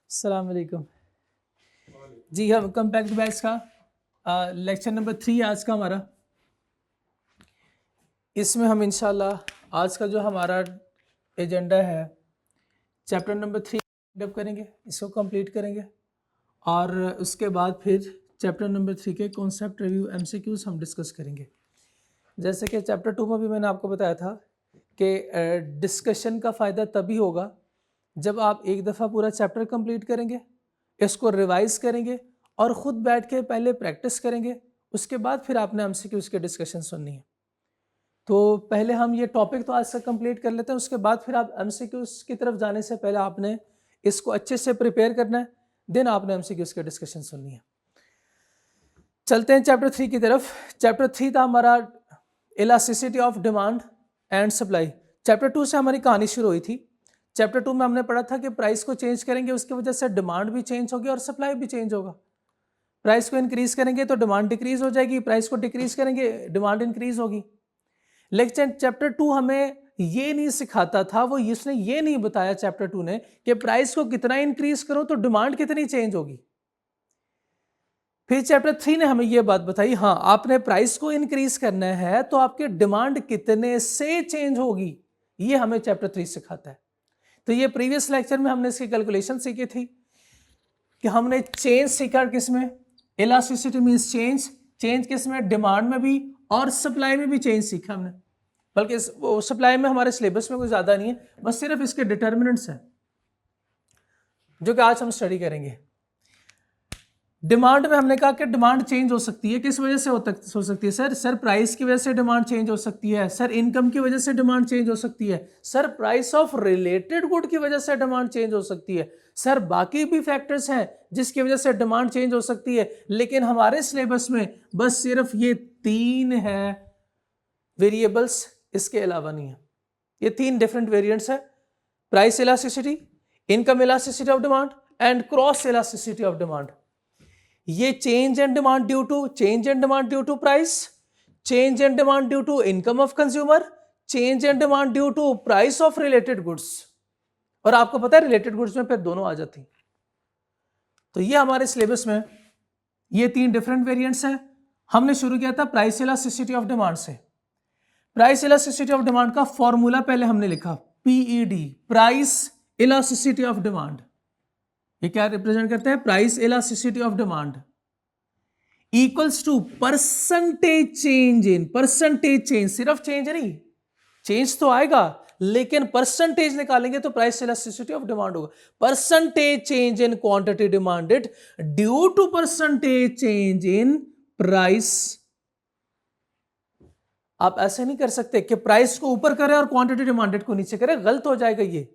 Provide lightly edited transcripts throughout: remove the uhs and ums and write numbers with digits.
अस्सलाम वालेकुम जी। हम कम्पैक्ट बैच का लेक्चर नंबर 3 आज का हमारा। इसमें हम इंशाल्लाह आज का जो हमारा एजेंडा है चैप्टर नंबर 3 डेवलप करेंगे, इसको कंप्लीट करेंगे और उसके बाद फिर चैप्टर नंबर 3 के कॉन्सेप्ट रिव्यू एमसीक्यूज हम डिस्कस करेंगे। जैसे कि चैप्टर 2 में भी मैंने आपको बताया था कि डिस्कशन का फ़ायदा तभी होगा जब आप एक दफ़ा पूरा चैप्टर कंप्लीट करेंगे, इसको रिवाइज करेंगे और ख़ुद बैठ के पहले प्रैक्टिस करेंगे, उसके बाद फिर आपने एमसीक्यूज के डिस्कशन सुननी है। तो पहले हम ये टॉपिक तो आज से कंप्लीट कर लेते हैं, उसके बाद फिर आप एमसीक्यूज की तरफ जाने से पहले आपने इसको अच्छे से प्रिपेयर करना है, देन आपने एमसीक्यूज के डिस्कशन सुननी है। चलते हैं चैप्टर 3 की तरफ। चैप्टर 3 था हमारा elasticity of demand and supply. Chapter 2 से हमारी कहानी शुरू हुई थी। चैप्टर 2 में हमने पढ़ा था कि प्राइस को चेंज करेंगे, उसकी वजह से डिमांड भी चेंज होगी और सप्लाई भी चेंज होगा। प्राइस को इंक्रीज करेंगे तो डिमांड डिक्रीज हो जाएगी, प्राइस को डिक्रीज करेंगे डिमांड इंक्रीज होगी। लेकिन चैप्टर 2 हमें ये नहीं सिखाता था, वो इसने ये नहीं बताया चैप्टर 2 ने कि प्राइस को कितना इंक्रीज करो तो डिमांड कितनी चेंज होगी। फिर चैप्टर 3 ने हमें ये बात बताई, हाँ आपने प्राइस को इंक्रीज करना है तो आपकी डिमांड कितने से चेंज होगी, ये हमें चैप्टर 3 सिखाता है। तो ये प्रीवियस लेक्चर में हमने इसकी कैलकुलेशन सीखी थी कि हमने चेंज सीखा किसमें, इलास्टिसिटी मींस चेंज, चेंज किसमें, डिमांड में भी और सप्लाई में भी चेंज सीखा हमने। बल्कि सप्लाई में हमारे सिलेबस में कोई ज़्यादा नहीं है, बस सिर्फ इसके डिटर्मिनेंट्स हैं जो कि आज हम स्टडी करेंगे। डिमांड में हमने कहा कि डिमांड चेंज हो सकती है, किस वजह से हो सकती है सर प्राइस की वजह से डिमांड चेंज हो सकती है, सर इनकम की वजह से डिमांड चेंज हो सकती है, sir price of related good की वजह से डिमांड चेंज हो सकती है, सर बाकी भी फैक्टर्स हैं जिसकी वजह से डिमांड चेंज हो सकती है। लेकिन हमारे सिलेबस में बस सिर्फ ये 3 है वेरिएबल्स, इसके अलावा नहीं है। ये 3 डिफरेंट वेरिएंट्स है, price elasticity, income elasticity of demand and cross elasticity of demand. ये change and demand due to price, change and demand due to income of consumer, change and demand due to price of related goods. और आपको पता है related goods में फिर दोनों आ जाती। तो ये हमारे सिलेबस में ये 3 डिफरेंट वेरिएंट्स हैं। हमने शुरू किया था प्राइस इलास्टिसिटी ऑफ डिमांड से। प्राइस इलास्टिसिटी ऑफ डिमांड का फॉर्मूला पहले हमने लिखा PED, price elasticity of demand. ये क्या रिप्रेजेंट करता है, price elasticity of demand equals to percentage change in, percentage change, सिर्फ चेंज नहीं, चेंज तो आएगा लेकिन परसेंटेज निकालेंगे तो प्राइस इलास्टिसिटी ऑफ डिमांड होगा। Percentage change in quantity demanded due to percentage change in price. आप ऐसे नहीं कर सकते कि प्राइस को ऊपर करें और क्वांटिटी डिमांडेड को नीचे करें, गलत हो जाएगा। ये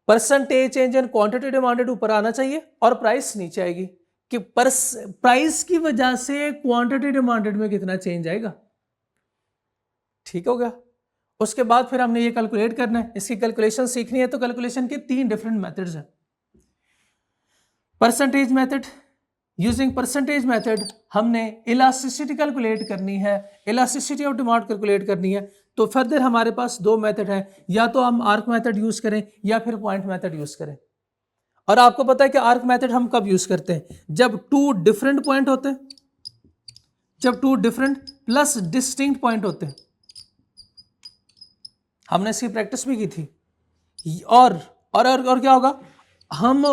percentage change in quantity demanded ऊपर आना चाहिए और प्राइस नीचे आएगी कि प्राइस की वजह से क्वांटिटी डिमांडेड में कितना चेंज आएगा। ठीक हो गया। उसके बाद फिर हमने ये कैलकुलेट करना है, इसकी कैलकुलेशन सीखनी है। तो कैलकुलेशन के 3 डिफरेंट मेथड्स हैं। Percentage method, using percentage method हमने इलास्टिसिटी कैलकुलेट करनी है, इलास्टिसिटी ऑफ डिमांड कैलकुलेट करनी है। तो फर्दर हमारे पास 2 मेथड हैं, या तो हम आर्क मेथड यूज करें या फिर पॉइंट मेथड यूज करें। और आपको पता है कि आर्क मेथड हम कब यूज करते हैं, जब 2 डिफरेंट पॉइंट होते हैं, जब 2 डिफरेंट प्लस डिस्टिंक्ट पॉइंट होते हैं। हमने इसकी प्रैक्टिस भी की थी। और क्या होगा, हम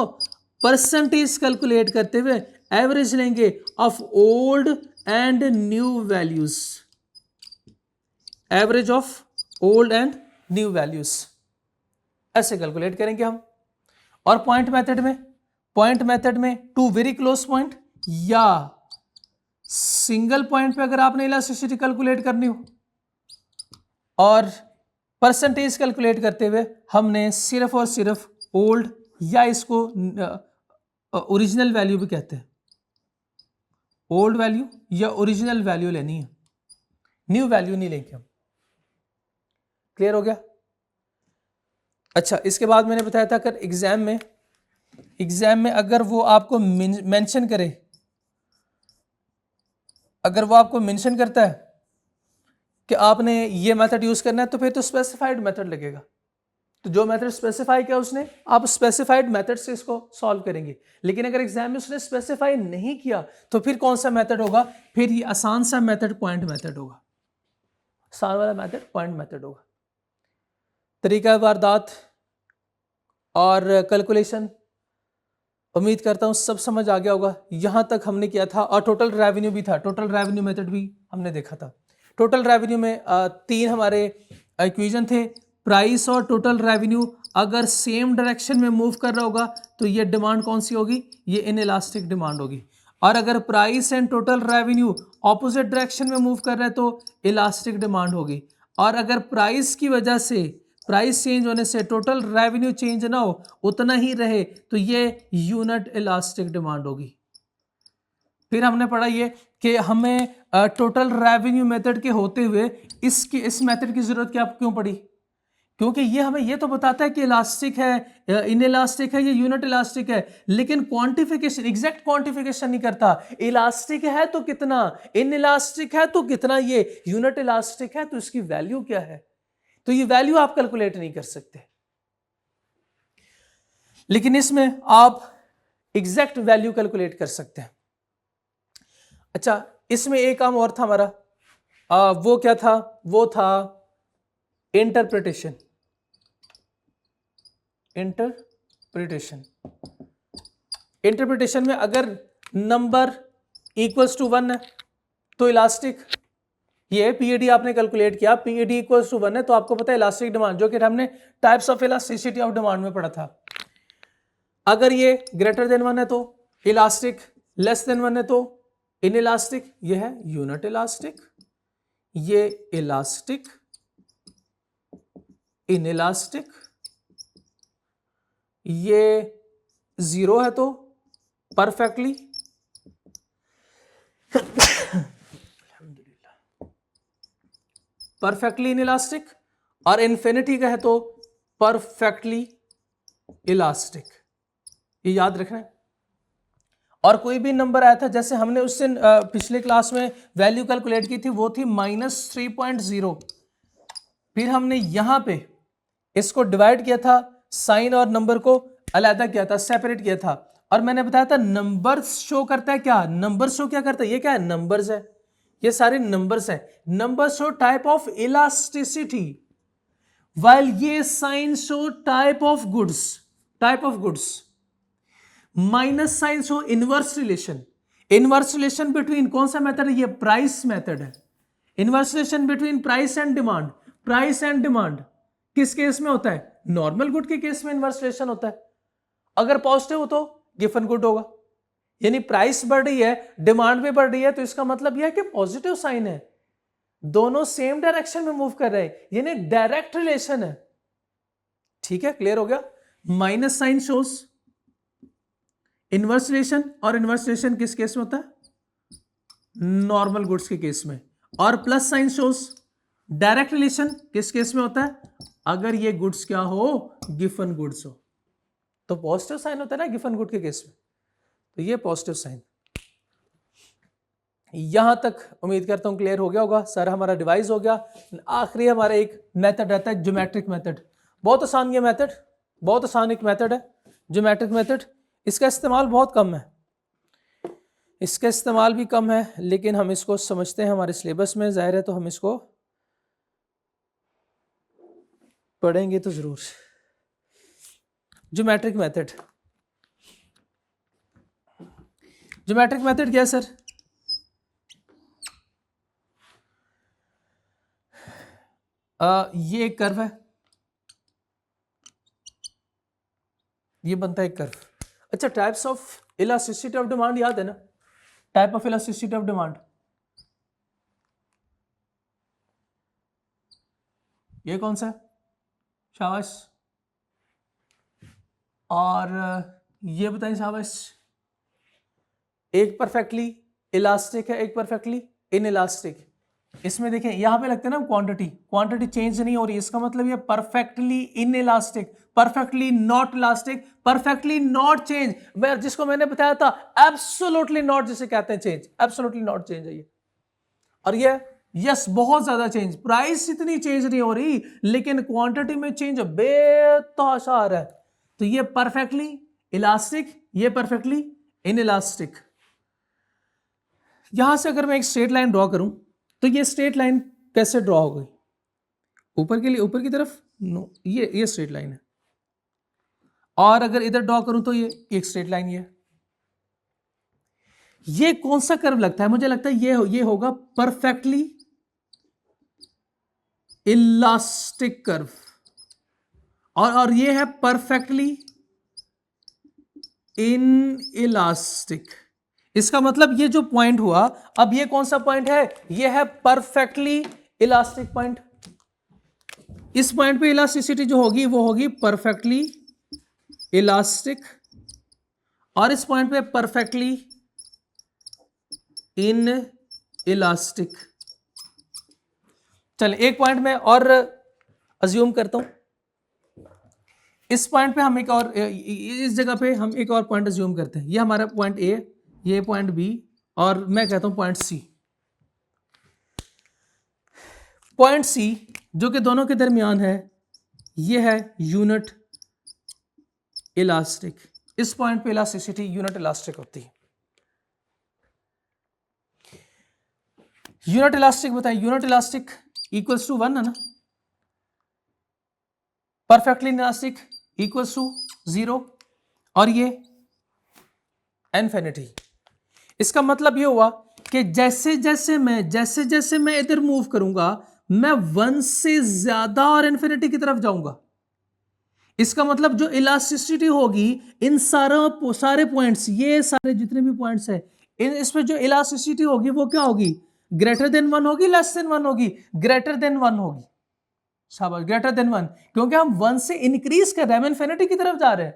परसेंटेज कैलकुलेट करते हुए एवरेज लेंगे of old and new values, average of old and new values, ऐसे कैलकुलेट करेंगे हम। और पॉइंट मेथड में 2 वेरी क्लोज पॉइंट या सिंगल पॉइंट पे अगर आपने इलास्टिसिटी कैलकुलेट करनी हो, और परसेंटेज कैलकुलेट करते हुए हमने सिर्फ और सिर्फ ओल्ड या इसको ओरिजिनल वैल्यू भी कहते हैं, ओल्ड वैल्यू या ओरिजिनल वैल्यू लेनी है, न्यू वैल्यू नहीं लेंगे हम। क्लियर हो गया। अच्छा, इसके बाद मैंने बताया था अगर एग्जाम में अगर वो आपको मेंशन करे, अगर वो आपको मेंशन करता है कि आपने ये मेथड यूज करना है, तो फिर तो स्पेसिफाइड मेथड लगेगा। तो जो मेथड स्पेसिफाई किया उसने, आप स्पेसिफाइड मेथड से इसको सॉल्व करेंगे। लेकिन अगर एग्जाम में उसने स्पेसिफाई नहीं किया तो फिर कौन सा मेथड होगा? फिर ये आसान सा मेथड पॉइंट मेथड होगा, आसान वाला मेथड पॉइंट मेथड होगा। तरीका वारदात और कैलकुलेशन उम्मीद करता हूँ सब समझ आ गया होगा। यहाँ तक हमने किया था, और टोटल रेवेन्यू भी था, टोटल रेवेन्यू मेथड भी हमने देखा था। टोटल रेवेन्यू में तीन हमारे इक्वेशन थे, प्राइस और टोटल रेवेन्यू अगर सेम डायरेक्शन में मूव कर रहा होगा तो ये डिमांड कौन सी होगी? ये इनइलास्टिक डिमांड होगी। और अगर price and total revenue opposite direction में मूव कर रहे हैं तो इलास्टिक डिमांड होगी। और अगर प्राइस की वजह से, प्राइस चेंज होने से टोटल रेवेन्यू चेंज ना हो, उतना ही रहे, तो ये यूनिट इलास्टिक डिमांड होगी। फिर हमने पढ़ा ये कि हमें टोटल रेवेन्यू मेथड के होते हुए इस मेथड की जरूरत क्यों पड़ी? क्योंकि ये हमें ये तो बताता है कि इलास्टिक है, इनइलास्टिक है, ये यूनिट इलास्टिक है, लेकिन क्वांटिफिकेशन, एग्जैक्ट क्वांटिफिकेशन नहीं करता। इलास्टिक है तो कितना, इनइलास्टिक है तो कितना, ये यूनिट इलास्टिक है तो इसकी वैल्यू क्या है, तो ये वैल्यू आप कैलकुलेट नहीं कर सकते। लेकिन इसमें आप एग्जैक्ट वैल्यू कैलकुलेट कर सकते हैं। अच्छा, इसमें एक काम और था हमारा, वो क्या था? वो था इंटरप्रिटेशन। इंटरप्रिटेशन में अगर नंबर इक्वल्स टू 1 है तो इलास्टिक, ये पीएडी आपने कैलकुलेट किया, पीएडी इक्वल्स टू 1 है तो आपको पता है इलास्टिक डिमांड, जो कि हमने types of elasticity of demand में पढ़ा था। अगर ये ग्रेटर देन 1 है तो इलास्टिक, लेस देन 1 है तो इनइलास्टिक। ये है यूनिट इलास्टिक, ये इलास्टिक, इनइलास्टिक, ये 0 है तो परफेक्टली परफेक्टली इनइलास्टिक, और इन्फिनिटी का है तो परफेक्टली इलास्टिक। ये याद रखना है। और कोई भी नंबर आया था, जैसे हमने उस दिन पिछले क्लास में वैल्यू कैलकुलेट की थी, वो थी -3.0। फिर हमने यहां पे इसको डिवाइड किया था, साइन और नंबर को अलग किया था, सेपरेट किया था, और मैंने बताया था नंबर शो करता है क्या, नंबर शो क्या करता है, ये क्या है? नंबर्स है, ये सारे नंबर्स हैं। Number show type of elasticity, while ये sign show type of goods. Minus sign show inverse relation. Inverse relation between कौन सा मेथड है? ये प्राइस मेथड है। Inverse relation between price and demand. Price and demand किस case में होता है? नॉर्मल गुड के केस में इनवर्स रिलेशन होता है। अगर पॉजिटिव हो तो गिवन गुड होगा, यानी प्राइस बढ़ रही है, डिमांड भी बढ़ रही है, तो इसका मतलब यह है कि पॉजिटिव साइन है, दोनों सेम डायरेक्शन में मूव कर रहे हैं, यानी डायरेक्ट रिलेशन है। ठीक है, क्लियर हो गया? Minus sign shows inverse relation, और इनवर्स रिलेशन किस केस में होता है? नॉर्मल गुड्स के केस में। और plus sign shows direct relation किस केस में होता है? अगर ये गुड्स क्या हो? गिवन गुड्स हो, तो पॉजिटिव साइन होता है ना गिवन गुड के केस में, तो ये पॉजिटिव साइन। यहां तक उम्मीद करता हूं क्लियर हो गया होगा। सर हमारा डिवाइस हो गया। आखिरी हमारा एक मेथड रहता है ज्योमेट्रिक मेथड। बहुत आसान ये मेथड, बहुत आसान एक मेथड है ज्योमेट्रिक मेथड। इसका इस्तेमाल बहुत कम है, इसका इस्तेमाल भी कम है, लेकिन हम इसको समझते हैं, हमारे सिलेबस में जाहिर है, तो हम इसको पढ़ेंगे तो जरूर। ज्योमेट्रिक मेथड, ज्योमेट्रिक मेथड क्या है सर? ये एक कर्व है, ये बनता है एक कर्व। अच्छा, types of elasticity of demand याद है ना? Type of elasticity of demand, ये कौन सा है? शाबाश। और ये बताइए शाबाश। एक परफेक्टली इलास्टिक है, एक परफेक्टली इनइलास्टिक। इसमें देखें यहां पे लगता है ना क्वांटिटी चेंज नहीं हो रही, इसका मतलब ये perfectly inelastic, perfectly not elastic, perfectly not change, जिसको मैंने बताया था एब्सोल्युटली नॉट जिसे कहते हैं चेंज, एब्सोल्युटली नॉट चेंज है ये। और ये यस, बहुत ज्यादा चेंज, प्राइस इतनी चेंज नहीं हो रही लेकिन क्वांटिटी में चेंज बेतहाशा आ रहा है। तो ये परफेक्टली इलास्टिक, ये परफेक्टली इनइलास्टिक। यहां से अगर मैं एक स्ट्रेट लाइन ड्रॉ करूं तो ये स्ट्रेट लाइन कैसे ड्रॉ हो गई? ऊपर के लिए, ऊपर की तरफ नो, ये स्ट्रेट लाइन है। और अगर इधर ड्रॉ करूं तो ये एक स्ट्रेट लाइन ये कौन सा कर्व लगता है? मुझे लगता है ये होगा परफेक्टली इलास्टिक कर्व, और ये है परफेक्टली इनइलास्टिक। इसका मतलब ये जो पॉइंट हुआ, अब ये कौन सा पॉइंट है? ये है परफेक्टली इलास्टिक पॉइंट। इस पॉइंट पे इलास्टिसिटी जो होगी वो होगी परफेक्टली इलास्टिक, और इस पॉइंट पे परफेक्टली इन इलास्टिक। चलिए एक पॉइंट में और अज्यूम करता हूं, इस पॉइंट पे हम एक और, इस जगह पे हम एक और पॉइंट अज्यूम करते हैं। ये हमारा पॉइंट ए, ये पॉइंट बी, और मैं कहता हूं पॉइंट सी। पॉइंट सी जो कि दोनों के दरमियान है, ये है यूनिट इलास्टिक। इस पॉइंट पे इलास्टिसिटी यूनिट इलास्टिक होती है। यूनिट इलास्टिक बताएं, यूनिट इलास्टिक इक्वल्स टू 1 है ना, परफेक्टली इलास्टिक इक्वल्स टू 0, और ये इन्फिनिटी। इसका मतलब ये हुआ कि जैसे जैसे मैं इधर मूव करूंगा, मैं 1 से ज्यादा और इन्फिनिटी की तरफ जाऊंगा। इसका मतलब जो इलास्टिसिटी होगी इन सारे पॉइंट्स, ये सारे जितने भी पॉइंट्स है, इसमें जो इलास्टिसिटी होगी वो क्या होगी? ग्रेटर देन 1 होगी, लेस देन 1 होगी? ग्रेटर देन 1 होगी। शाबाश, ग्रेटर देन 1, क्योंकि हम 1 से इंक्रीज कर रहे हैं, हम इन्फिनिटी की तरफ जा रहे हैं।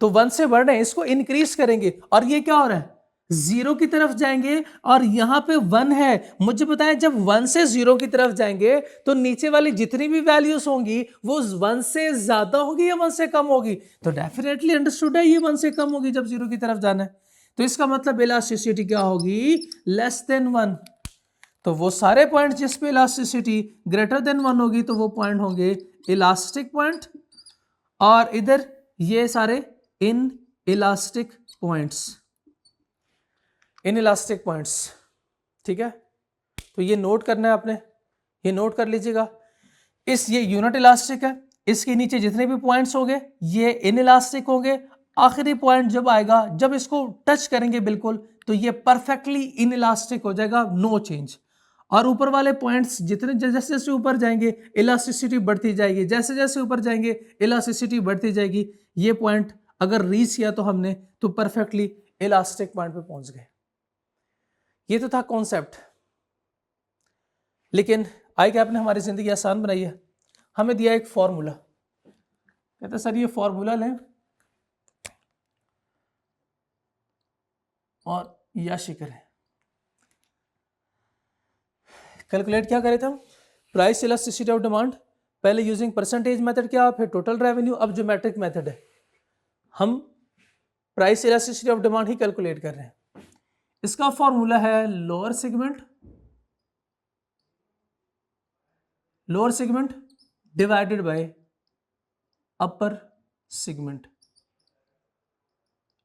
तो 1 से बढ़ रहे हैं, इसको इंक्रीज करेंगे, और ये क्या हो रहा है? 0 की तरफ जाएंगे, और यहां पे 1 है। मुझे पता है जब 1 से 0 की तरफ जाएंगे तो नीचे वाली जितनी भी वैल्यूज होंगी वो 1 से ज्यादा होगी या 1 से कम होगी? तो डेफिनेटली अंडरस्टूड है, ये 1 से कम होगी जब 0 की तरफ जाना है। तो इसका मतलब इलास्टिसिटी क्या होगी? Less than 1। तो वो सारे पॉइंट जिस पे इलास्टिसिटी ग्रेटर देन 1 होगी तो वो पॉइंट होंगे इलास्टिक पॉइंट, और इधर ये सारे in elastic points, in elastic points. ठीक है, तो ये नोट करना है आपने, ये नोट कर लीजिएगा। ये यूनिट इलास्टिक है, इसके नीचे जितने भी पॉइंट्स होंगे ये इन इलास्टिक होंगे। आखिरी पॉइंट जब आएगा, जब इसको टच करेंगे बिल्कुल, तो ये परफेक्टली इन इलास्टिक हो जाएगा, नो चेंज। और ऊपर वाले पॉइंट्स जितने जैसे जैसे ऊपर जाएंगे इलास्टिसिटी बढ़ती जाएगी, जैसे जैसे ऊपर जाएंगे इलास्टिसिटी बढ़ती जाएगी। ये पॉइंट अगर रीच किया तो हमने, तो परफेक्टली इलास्टिक पॉइंट पे पहुंच गए। ये तो था कॉन्सेप्ट, लेकिन आई कैप ने हमारी जिंदगी आसान बनाई है। हमें दिया एक फॉर्मूला, कहते सर ये फॉर्मूला लें और याशी करें। कैलकुलेट क्या करे थे हम? प्राइस इलास्टिसिटी ऑफ डिमांड, पहले यूजिंग परसेंटेज मेथड किया, फिर टोटल रेवेन्यू, अब ज्योमेट्रिक मेथड है, हम price elasticity of demand he calculate कर रहे हैं। इसका फॉर्मूला है lower segment divided by upper segment,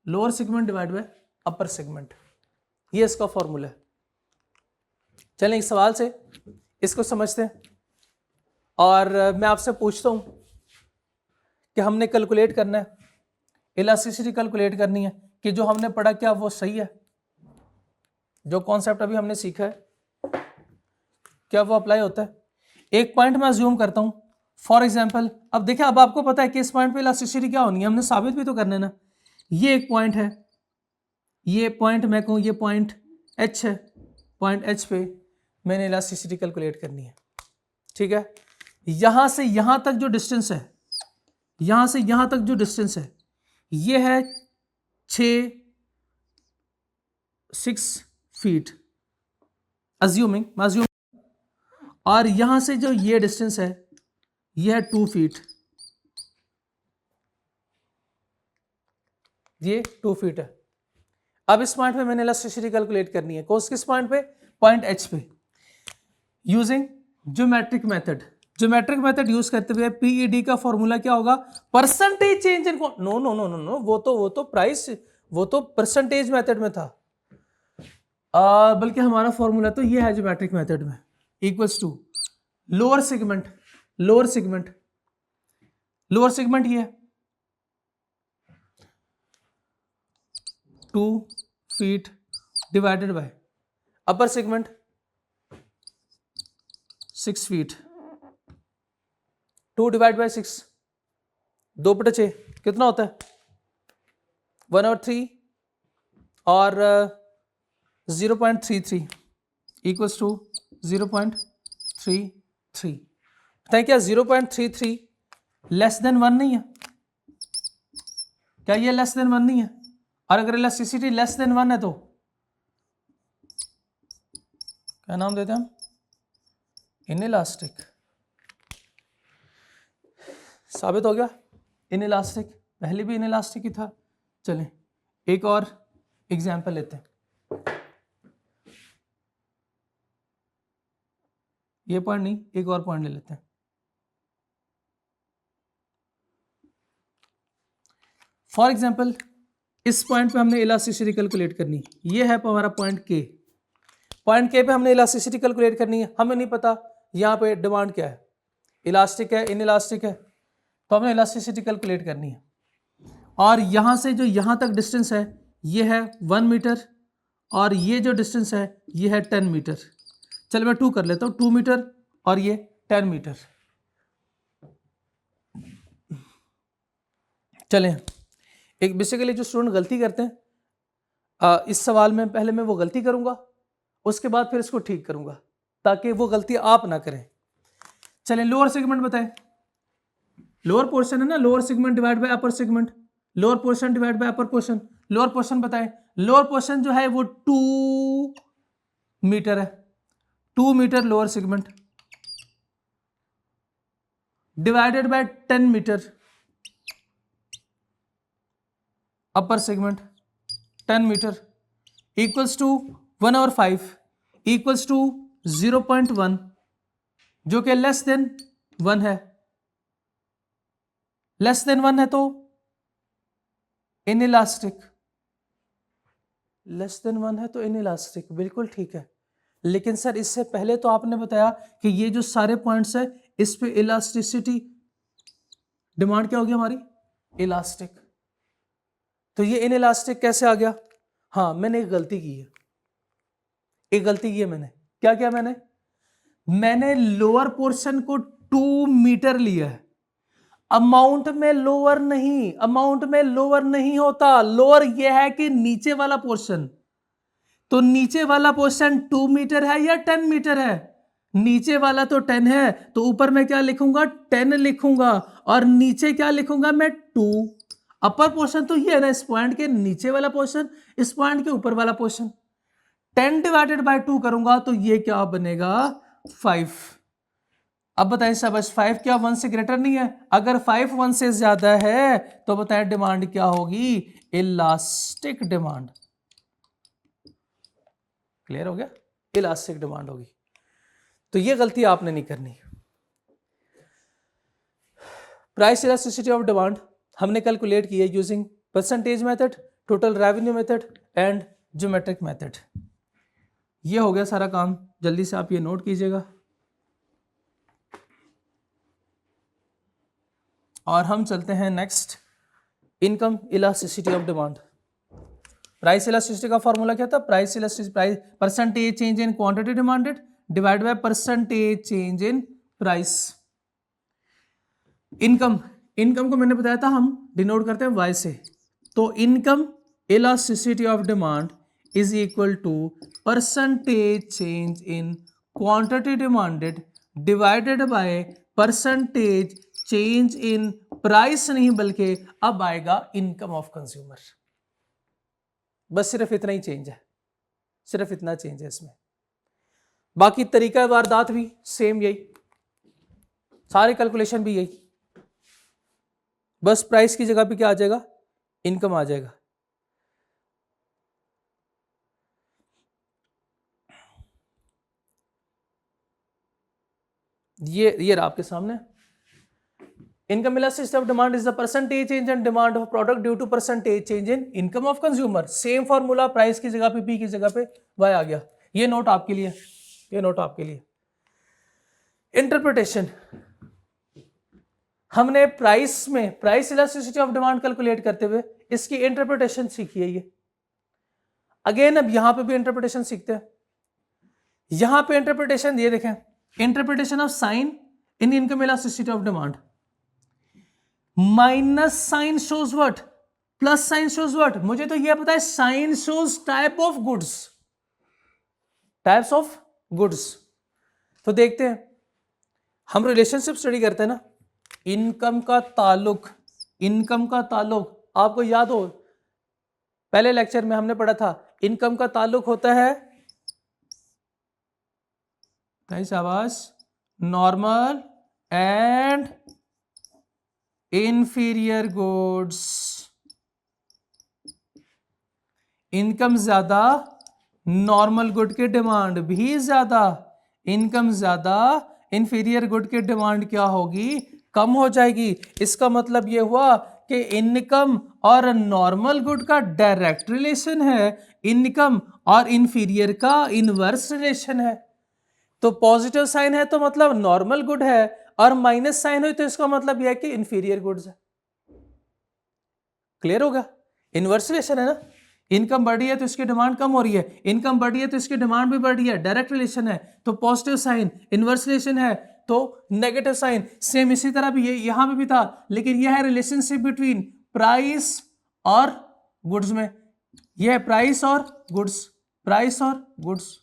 lower segment divide by upper segment, ये इसका फॉर्मूला है। चलें एक सवाल से इसको समझते हैं, और मैं आपसे पूछता हूं कि हमने कैलकुलेट करना है, इलास्टिसिटी कैलकुलेट करनी है कि जो हमने पढ़ा क्या वो सही है, जो कॉन्सेप्ट अभी हमने सीखा है क्या वो अप्लाई होता है। एक पॉइंट मैं अज्यूम करता हूं, फॉर एग्जांपल, अब देखिए, अब आपको पता है कि इस पॉइंट पे इलास्टिसिटी क्या होनी है, हमने साबित भी तो करना है ना। ये एक पॉइंट है, ये पॉइंट मैं कहूं ये पॉइंट एच है, पॉइंट एच पे मैंने इलास्टिसिटी कैलकुलेट करनी है। ठीक है, यहां से यहां तक जो डिस्टेंस है, यहां से यहां तक जो डिस्टेंस है, ये है 6 फीट, अज्यूमिंग, और यहां से जो ये डिस्टेंस है ये है 2 फीट, ये 2 फीट है। अब इस पॉइंट पे मैंने इलास्टिसिटी कैलकुलेट करनी है, किस पॉइंट पे? पॉइंट एच पे। Using geometric method. Geometric method use करते हुए पीईडी का फॉर्मूला क्या होगा? Percentage change in, no no no no no, वो तो प्राइस, वो तो परसेंटेज मेथड में था। बल्कि हमारा फॉर्मूला तो ये है ज्योमेट्रिक मेथड में, equals to lower segment, lower segment, lower segment ये 2 feet divided by upper segment 6 feet, 2 divide by 6, 2/6 कितना होता है? 1/3 और 0.33 इक्वल्स टू 0.33। बताएं क्या 0.33 लेस देन 1 नहीं है? क्या ये लेस देन 1 नहीं है? और अगर इलास्टिसिटी लेस देन 1 है तो क्या नाम देते हैं हम? इनइलास्टिक। साबित हो गया इनइलास्टिक, पहले भी इनइलास्टिक ही था। चलें एक और एग्जांपल लेते हैं। ये पॉइंट नहीं, एक और पॉइंट ले लेते हैं। फॉर एग्जांपल इस पॉइंट पे हमने इलास्टिसिटी कैलकुलेट करनी, ये है हमारा पॉइंट के। पॉइंट के पे हमने इलास्टिसिटी कैलकुलेट करनी है, हमें नहीं पता यहाँ पे डिमांड क्या है, इलास्टिक है इनइलास्टिक है, तो हमें इलास्टिसिटी कैलकुलेट करनी है। और यहाँ से जो यहाँ तक डिस्टेंस है ये है 1 मीटर, और ये जो डिस्टेंस है ये है 10 मीटर। चलो मैं 2 कर लेता हूँ, 2 मीटर और ये 10 मीटर। चलें एक बेसिकली जो स्टूडेंट गलती करते हैं इस सवाल में, पहले मैं वो गलती करूंगा, उसके बाद फिर इसको ठीक करूंगा ताकि वो गलती आप ना करें। चलें लोअर सेगमेंट बताएं, लोअर पोर्शन है ना, lower segment divide by upper segment, lower portion divide by upper portion. Lower portion बताएं, लोअर पोर्शन जो है वो 2 मीटर है, 2 metre lower segment divided by 10 metre upper segment, 10 metre equals to 1/5 equals to 0.1 जो कि less than 1 है। Less than 1 है तो इनइलास्टिक, लेस देन 1 है तो इनइलास्टिक, बिल्कुल ठीक है। लेकिन सर इससे पहले तो आपने बताया कि ये जो सारे पॉइंट्स है इस पे इलास्टिसिटी डिमांड क्या होगी हमारी? इलास्टिक। तो ये इनइलास्टिक कैसे आ गया? हाँ मैंने एक गलती की है, एक गलती की है मैंने। क्या किया मैंने लोअर पोर्शन को 2 मीटर लिया है। अमाउंट में लोअर नहीं, अमाउंट में लोअर नहीं होता, लोअर यह है कि नीचे वाला पोर्शन। तो नीचे वाला पोर्शन 2 मीटर है या 10 मीटर है? नीचे वाला तो 10 है, तो ऊपर मैं क्या लिखूंगा? 10 लिखूंगा, और नीचे क्या लिखूंगा मैं? 2। अपर पोर्शन तो ये है ना, इस पॉइंट के नीचे वाला पोर्शन, इस पॉइंट के ऊपर वाला पोर्शन। 10 डिवाइडेड बाय 2 करूंगा तो ये क्या बनेगा? 5। अब बताएं शाबाश, 5 क्या 1 से ग्रेटर नहीं है? अगर 5 1 से ज्यादा है तो बताएं डिमांड क्या होगी? Elastic demand. क्लियर हो गया? इलास्टिक डिमांड होगी। तो ये गलती आपने नहीं करनी। प्राइस इलास्टिसिटी ऑफ डिमांड हमने कैलकुलेट की है using percentage method, total revenue method and geometric method. ये हो गया सारा काम, जल्दी से आप ये नोट कीजिएगा। और हम चलते हैं next, income elasticity of demand. Price elasticity का फॉर्मूला क्या था? Price elasticity, price percentage change in quantity demanded divide by percentage change in price. Income, income को मैंने बताया था हम डिनोट करते हैं y से, तो income elasticity of demand is equal to percentage change in quantity demanded divided by percentage change in price, नहीं बल्कि अब आएगा इनकम ऑफ कंज्यूमर। बस सिर्फ इतना ही चेंज है, सिर्फ इतना चेंज है इसमें। बाकी तरीका वारदात भी सेम यही, सारे कैलकुलेशन भी यही, बस प्राइस की जगह पे क्या आ जाएगा? इनकम आ जाएगा। ये रहा आपके सामने। Income elasticity of demand is the percentage change in demand of product due to percentage change in income of consumer. Same formula, price की जगह पे पी की जगह पे वाई आ गया। ये नोट आपके लिए, ये नोट आपके लिए। इंटरप्रिटेशन, हमने प्राइस में price elasticity of demand calculate करते हुए इसकी इंटरप्रिटेशन सीखी है। ये अगेन अब यहां पे भी इंटरप्रिटेशन सीखते हैं। यहां पे इंटरप्रिटेशन ये देखें, interpretation of sign in income elasticity of demand. Minus sign shows what, plus sign shows what. मुझे तो यह पता है sign shows type of goods, types of goods. तो देखते हैं, हम रिलेशनशिप स्टडी करते हैं ना, इनकम का ताल्लुक, इनकम का ताल्लुक आपको याद हो पहले लेक्चर में हमने पढ़ा था, इनकम का ताल्लुक होता है शाबाश, normal and inferior goods. Income ज्यादा, नॉर्मल गुड की डिमांड भी ज्यादा, इनकम ज्यादा, इंफीरियर गुड की डिमांड क्या होगी, कम हो जाएगी। इसका मतलब यह हुआ कि इनकम और नॉर्मल गुड का डायरेक्ट रिलेशन है, इनकम और इंफीरियर का इनवर्स रिलेशन है। तो पॉजिटिव साइन है तो मतलब नॉर्मल गुड है, और माइनस साइन हुई तो इसका मतलब यह है कि इंफीरियर गुड्स है। क्लियर होगा? इनवर्स रिलेशन है ना, इनकम बढ़ी है तो इसकी डिमांड कम हो रही है, इनकम बढ़ी है तो इसकी डिमांड भी बढ़ रही है, डायरेक्ट रिलेशन है। तो पॉजिटिव साइन, इनवर्स रिलेशन है तो नेगेटिव साइन। सेम इसी तरह भी ये यहां पे भी था, लेकिन यह है रिलेशनशिप बिटवीन प्राइस और गुड्स में। यह है प्राइस और गुड्स, प्राइस और goods,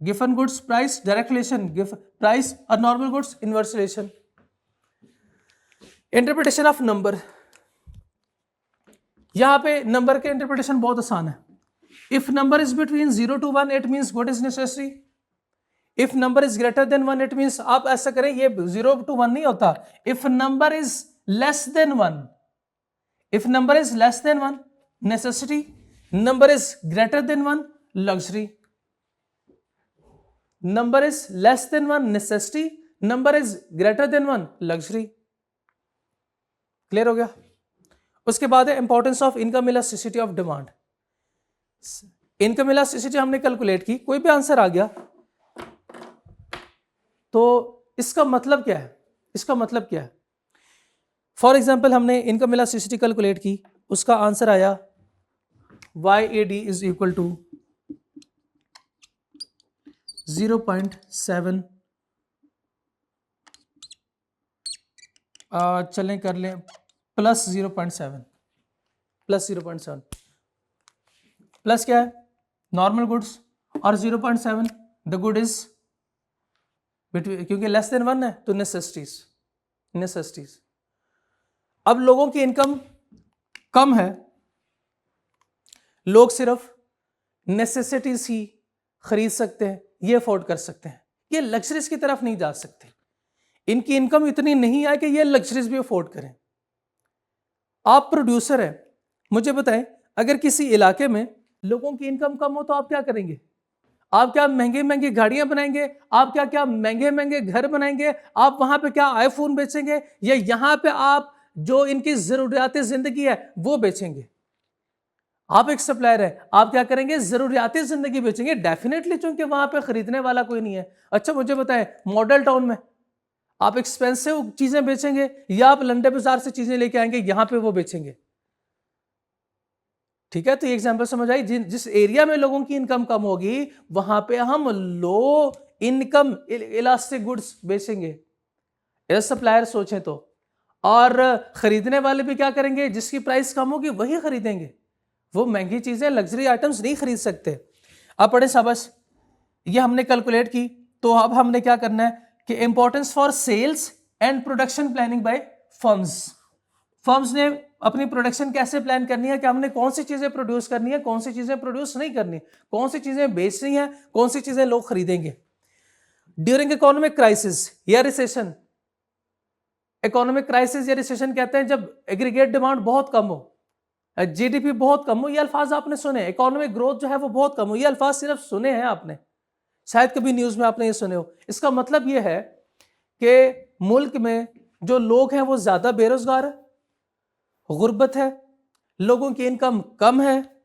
given goods price direct relation, price और normal goods inverse relation. Interpretation of number, यहां पे नंबर के इंटरप्रिटेशन बहुत आसान है। If number is between 0 to 1 it means good is necessary. If number is greater than 1 it means, आप ऐसा करें, ये 0 to 1 नहीं होता। If number is less than 1, if number is less than 1 necessity, number is greater than 1 luxury. Number is less than 1 necessity, number is greater than 1 luxury. Clear हो गया? उसके बाद है importance of income elasticity of demand. Income elasticity हमने calculate की, कोई भी answer आ गया तो इसका मतलब क्या है, इसका मतलब क्या है? फॉर एग्जांपल हमने इनकम इलास्टिसिटी कैलकुलेट की, उसका आंसर आया YAD इज इक्वल टू 0.7, चलें कर लें प्लस 0.7, प्लस 0.7, प्लस क्या है नॉर्मल गुड्स और 0.7 द गुड इज बिटवीन, क्योंकि लेस देन 1 है तो नेसेसिटीज, नेसेसिटीज। अब लोगों की इनकम कम है, लोग सिर्फ नेसेसिटीज ही खरीद सकते हैं, ये अफोर्ड कर सकते हैं, ये लग्जरीज की तरफ नहीं जा सकते। इनकी इनकम इतनी नहीं है कि ये लग्जरीज भी अफोर्ड करें। आप प्रोड्यूसर हैं, मुझे बताएं, अगर किसी इलाके में लोगों की इनकम कम हो तो आप क्या करेंगे? आप क्या महंगी महंगी गाड़ियां बनाएंगे? आप क्या क्या महंगे महंगे घर बनाएंगे? आप वहां पे क्या आईफोन बेचेंगे? या यहां पे आप जो इनकी जरूरियात जिंदगी है वो बेचेंगे? आप एक सप्लायर है, आप क्या करेंगे? जरूरियात जिंदगी बेचेंगे डेफिनेटली, क्योंकि वहां पे खरीदने वाला कोई नहीं है। अच्छा मुझे बताएं, मॉडल टाउन में आप एक्सपेंसिव चीजें बेचेंगे या आप लंडे बाजार से चीजें लेके आएंगे यहां पे वो बेचेंगे? ठीक है, तो ये एग्जांपल समझ आई। जिस एरिया में लोगों की इनकम कम होगी वहां पे हम लो इनकम इलास्टिक गुड्स बेचेंगे, एज सप्लायर सोचें तो। और खरीदने वाले भी क्या करेंगे? जिसकी प्राइस कम होगी वही खरीदेंगे, वो महंगी चीजें लग्जरी आइटम्स नहीं खरीद सकते। अब पढ़े शाबाश, ये हमने कैलकुलेट की, तो अब हमने क्या करना है कि importance for sales and production planning by firms. Firms ने अपनी प्रोडक्शन कैसे प्लान करनी है कि हमने कौन सी चीजें प्रोड्यूस करनी है, कौन सी चीजें प्रोड्यूस नहीं करनी, कौन सी चीजें बेचनी है, कौन सी चीजें लोग खरीदेंगे। ड्यूरिंग इकोनॉमिक क्राइसिस या रिसेशन, इकोनॉमिक क्राइसिस या रिसेशन कहते हैं जब एग्रीगेट डिमांड बहुत कम हो, जीडीपी बहुत कम हो, ये अल्फाज आपने सुने। इकोनॉमिक ग्रोथ जो है वो बहुत कम हो, ये अल्फाज सिर्फ सुने हैं आपने, शायद कभी न्यूज में आपने ये सुने हो। इसका मतलब ये है कि मुल्क में जो लोग हैं वो ज्यादा बेरोजगार है, गुर्बत है, लोगों की इनकम कम है।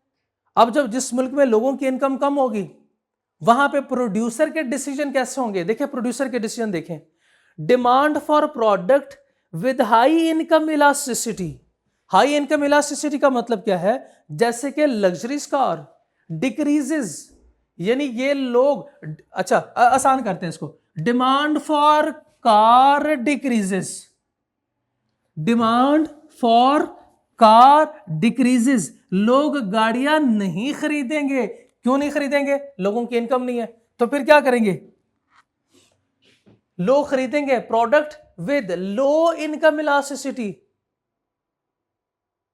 अब जब जिस मुल्क में लोगों की इनकम कम होगी वहां पे प्रोड्यूसर के डिसीजन कैसे होंगे? देखिए प्रोड्यूसर के डिसीजन देखें। Demand for product with high income elasticity. High income elasticity का मतलब क्या है? जैसे कि लग्जरीज कार डिक्रीजेस, यानी ये लोग, अच्छा आसान करते हैं इसको, demand for car decreases, demand for car decreases, लोग गाड़ियां नहीं खरीदेंगे। क्यों नहीं खरीदेंगे? लोगों की इनकम नहीं है, तो फिर क्या करेंगे? लोग खरीदेंगे product with low income elasticity.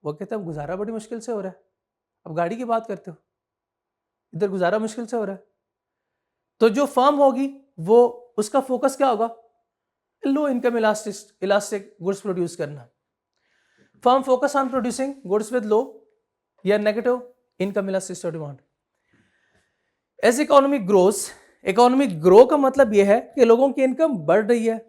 वो कहते हैं गुजारा बड़ी मुश्किल से हो रहा है, अब गाड़ी की बात करते हो, इधर गुजारा मुश्किल से हो रहा है। तो जो फर्म होगी वो, उसका फोकस क्या होगा? Low income elastic goods produce करना। Firm focus on producing goods with low या negative income elasticity demand. As economy grows, economy grow का मतलब यह है कि लोगों की इनकम बढ़ रही है,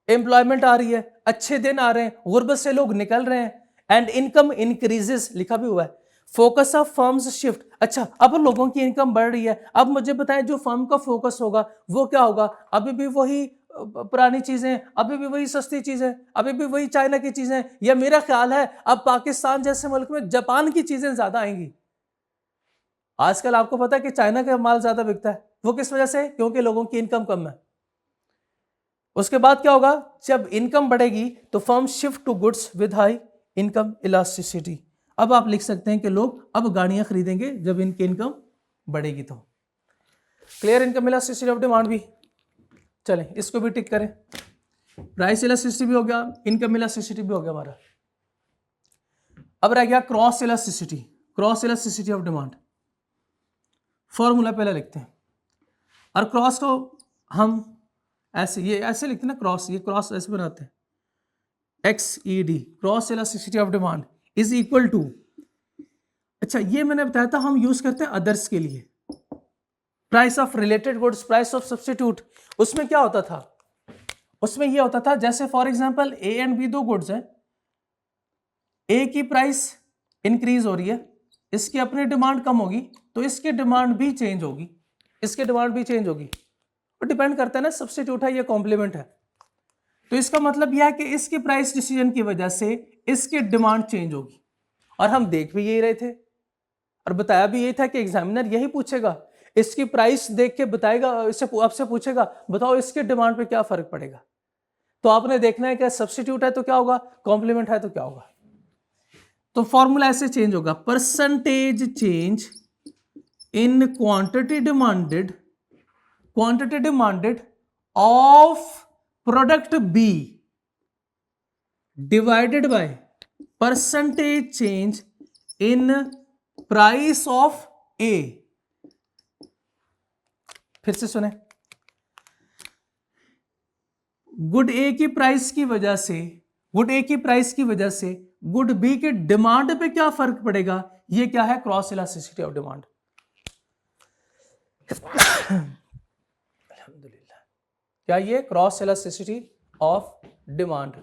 एम्प्लॉयमेंट आ रही है, अच्छे दिन आ रहे हैं, गुर्बत से लोग निकल रहे हैं, एंड इनकम इंक्रीजेस, लिखा भी हुआ है। Focus of firms shift. अच्छा, अब लोगों की इनकम बढ़ रही है, अब मुझे बताएं जो फर्म का फोकस होगा वो क्या होगा? अभी भी वही पुरानी चीजें, अभी भी वही सस्ती चीजें, अभी भी वही चाइना की चीजें, या मेरा ख्याल है अब पाकिस्तान जैसे मुल्क में जापान की चीजें ज्यादा आएंगी। आजकल आपको पता है कि चाइना का माल ज्यादा बिकता है, वो किस वजह से? क्योंकि लोगों की इनकम कम है। उसके बाद क्या होगा? जब इनकम बढ़ेगी तो firm shift to goods with high income elasticity. अब आप लिख सकते हैं कि लोग अब गाड़ियां खरीदेंगे जब इनकी इनकम बढ़ेगी। तो clear income elasticity of demand भी। चलें इसको भी टिक करें, प्राइस इलास्टिसिटी भी हो गया, इनकम इलास्टिसिटी भी हो गया हमारा। अब रह गया cross elasticity, cross elasticity of demand. Formula पहले लिखते हैं, और क्रॉस को हम ऐसे, ये ऐसे लिखते हैं ना क्रॉस, ये क्रॉस ऐसे बनाते हैं, XED, cross elasticity of demand is equal to, अच्छा ये मैंने बताया था हम यूज करते हैं अदर्स के लिए, price of related goods, price of substitute. उसमें क्या होता था? उसमें ये होता था जैसे for example A and B दो गुड्स हैं, A की प्राइस इंक्रीज हो रही है, इसकी अपनी डिमांड कम होगी तो इसकी डिमांड भी चेंज होगी, इसकी डिमांड भी चेंज होगी। और डिपेंड करता है ना सब्स्टिट्यूट है या कॉम्प्लीमेंट है। तो इसका मतलब यह है कि इसकी प्राइस डिसीजन की वजह से इसकी डिमांड चेंज होगी। और हम देख भी यही रहे थे और बताया भी यही था कि एग्जामिनर यही पूछेगा, इसकी प्राइस देख के बताएगा, इससे आपसे पूछेगा बताओ इसके डिमांड पे क्या फर्क पड़ेगा। तो आपने देखना है कि सब्स्टिट्यूट है तो क्या होगा, कॉम्प्लीमेंट है तो क्या होगा। तो फॉर्मूला ऐसे चेंज होगा, percentage change in quantity demanded of product B divided by percentage change in price of A। फिर से सुने, गुड A की प्राइस की वजह से, गुड A की प्राइस की वजह से गुड B के डिमांड पे क्या फर्क पड़ेगा, ये क्या है? Cross elasticity of demand. अल्हम्दुलिल्लाह, क्या ये क्रॉस इलास्टिसिटी ऑफ डिमांड।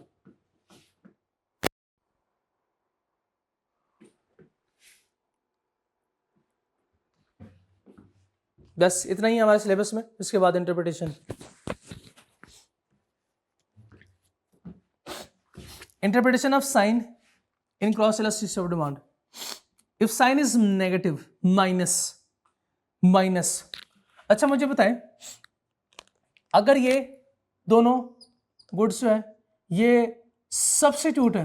बस इतना ही हमारे सिलेबस में, इसके बाद interpretation. Interpretation of sign in cross elasticity of demand. If sign is negative, minus. अच्छा मुझे बताएं, अगर ये दोनों गुड्स जो है ये सब्स्टिट्यूट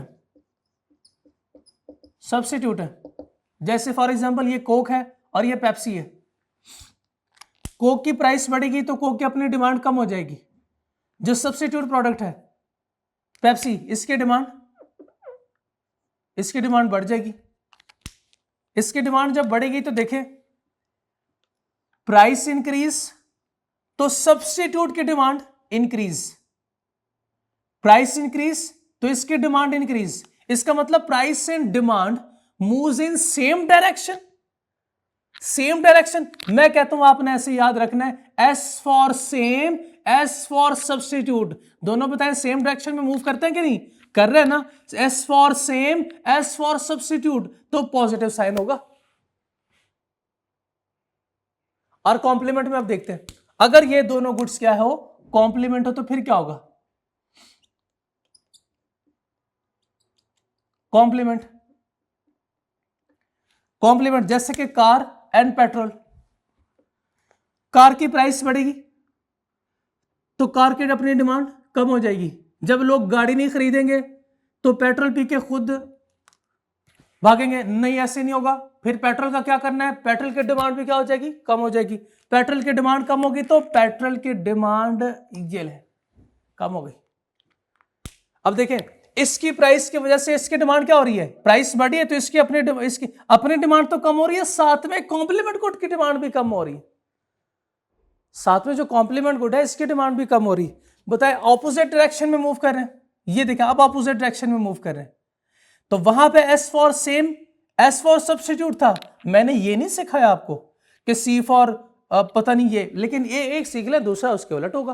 है, जैसे फॉर एग्जांपल ये कोक है और ये पेप्सी है, कोक की प्राइस बढ़ेगी तो कोक की अपनी डिमांड कम हो जाएगी। जो सब्स्टिट्यूट प्रोडक्ट है पेप्सी, इसकी डिमांड बढ़ जाएगी। इसकी डिमांड जब बढ़ेगी तो देखें प्राइस इंक्रीज तो सब्स्टिट्यूट की डिमांड इंक्रीज, प्राइस इंक्रीज तो इसकी डिमांड इंक्रीज। इसका मतलब price and demand moves in same direction. Same direction, मैं कहता हूं आपने ऐसे याद रखना है, S for same, S for substitute, दोनों बताएं सेम डायरेक्शन में मूव करते हैं कि नहीं, कर रहे हैं ना, S for same, S for substitute, तो पॉजिटिव साइन होगा। और कॉम्प्लीमेंट में अब देखते हैं, अगर ये दोनों गुड्स क्या हो, कॉम्प्लीमेंट हो, तो फिर क्या होगा, कॉम्प्लीमेंट, कॉम्प्लीमेंट जैसे कि कार एंड पेट्रोल, कार की प्राइस बढ़ेगी तो कार की अपनी डिमांड कम हो जाएगी, जब लोग गाड़ी नहीं खरीदेंगे तो पेट्रोल पी के खुद भागेंगे, नहीं ऐसे नहीं होगा, फिर पेट्रोल का क्या करना है, पेट्रोल की डिमांड भी क्या हो जाएगी, कम हो जाएगी, पेट्रोल की डिमांड कम होगी तो पेट्रोल की डिमांड ये ले कम हो गई। अब देखें, इसकी प्राइस की वजह से इसकी डिमांड क्या हो रही है, प्राइस बढ़ी है तो इसकी अपनी डिमांड तो कम हो रही है, साथ में कॉम्प्लीमेंट गुड की डिमांड भी कम हो रही है, साथ में जो कॉम्प्लीमेंट गुड है इसकी डिमांड भी कम हो रही है। बताए ऑपोजिट डायरेक्शन में मूव कर रहे हैं, ये देखें अब ऑपोजिट डायरेक्शन में मूव कर रहे हैं, तो वहां पे S for same, S for substitute था, मैंने ये नहीं सिखाया आपको कि सी फॉर पता नहीं ये, लेकिन ये एक सीख ले, दूसरा उसके उलट होगा,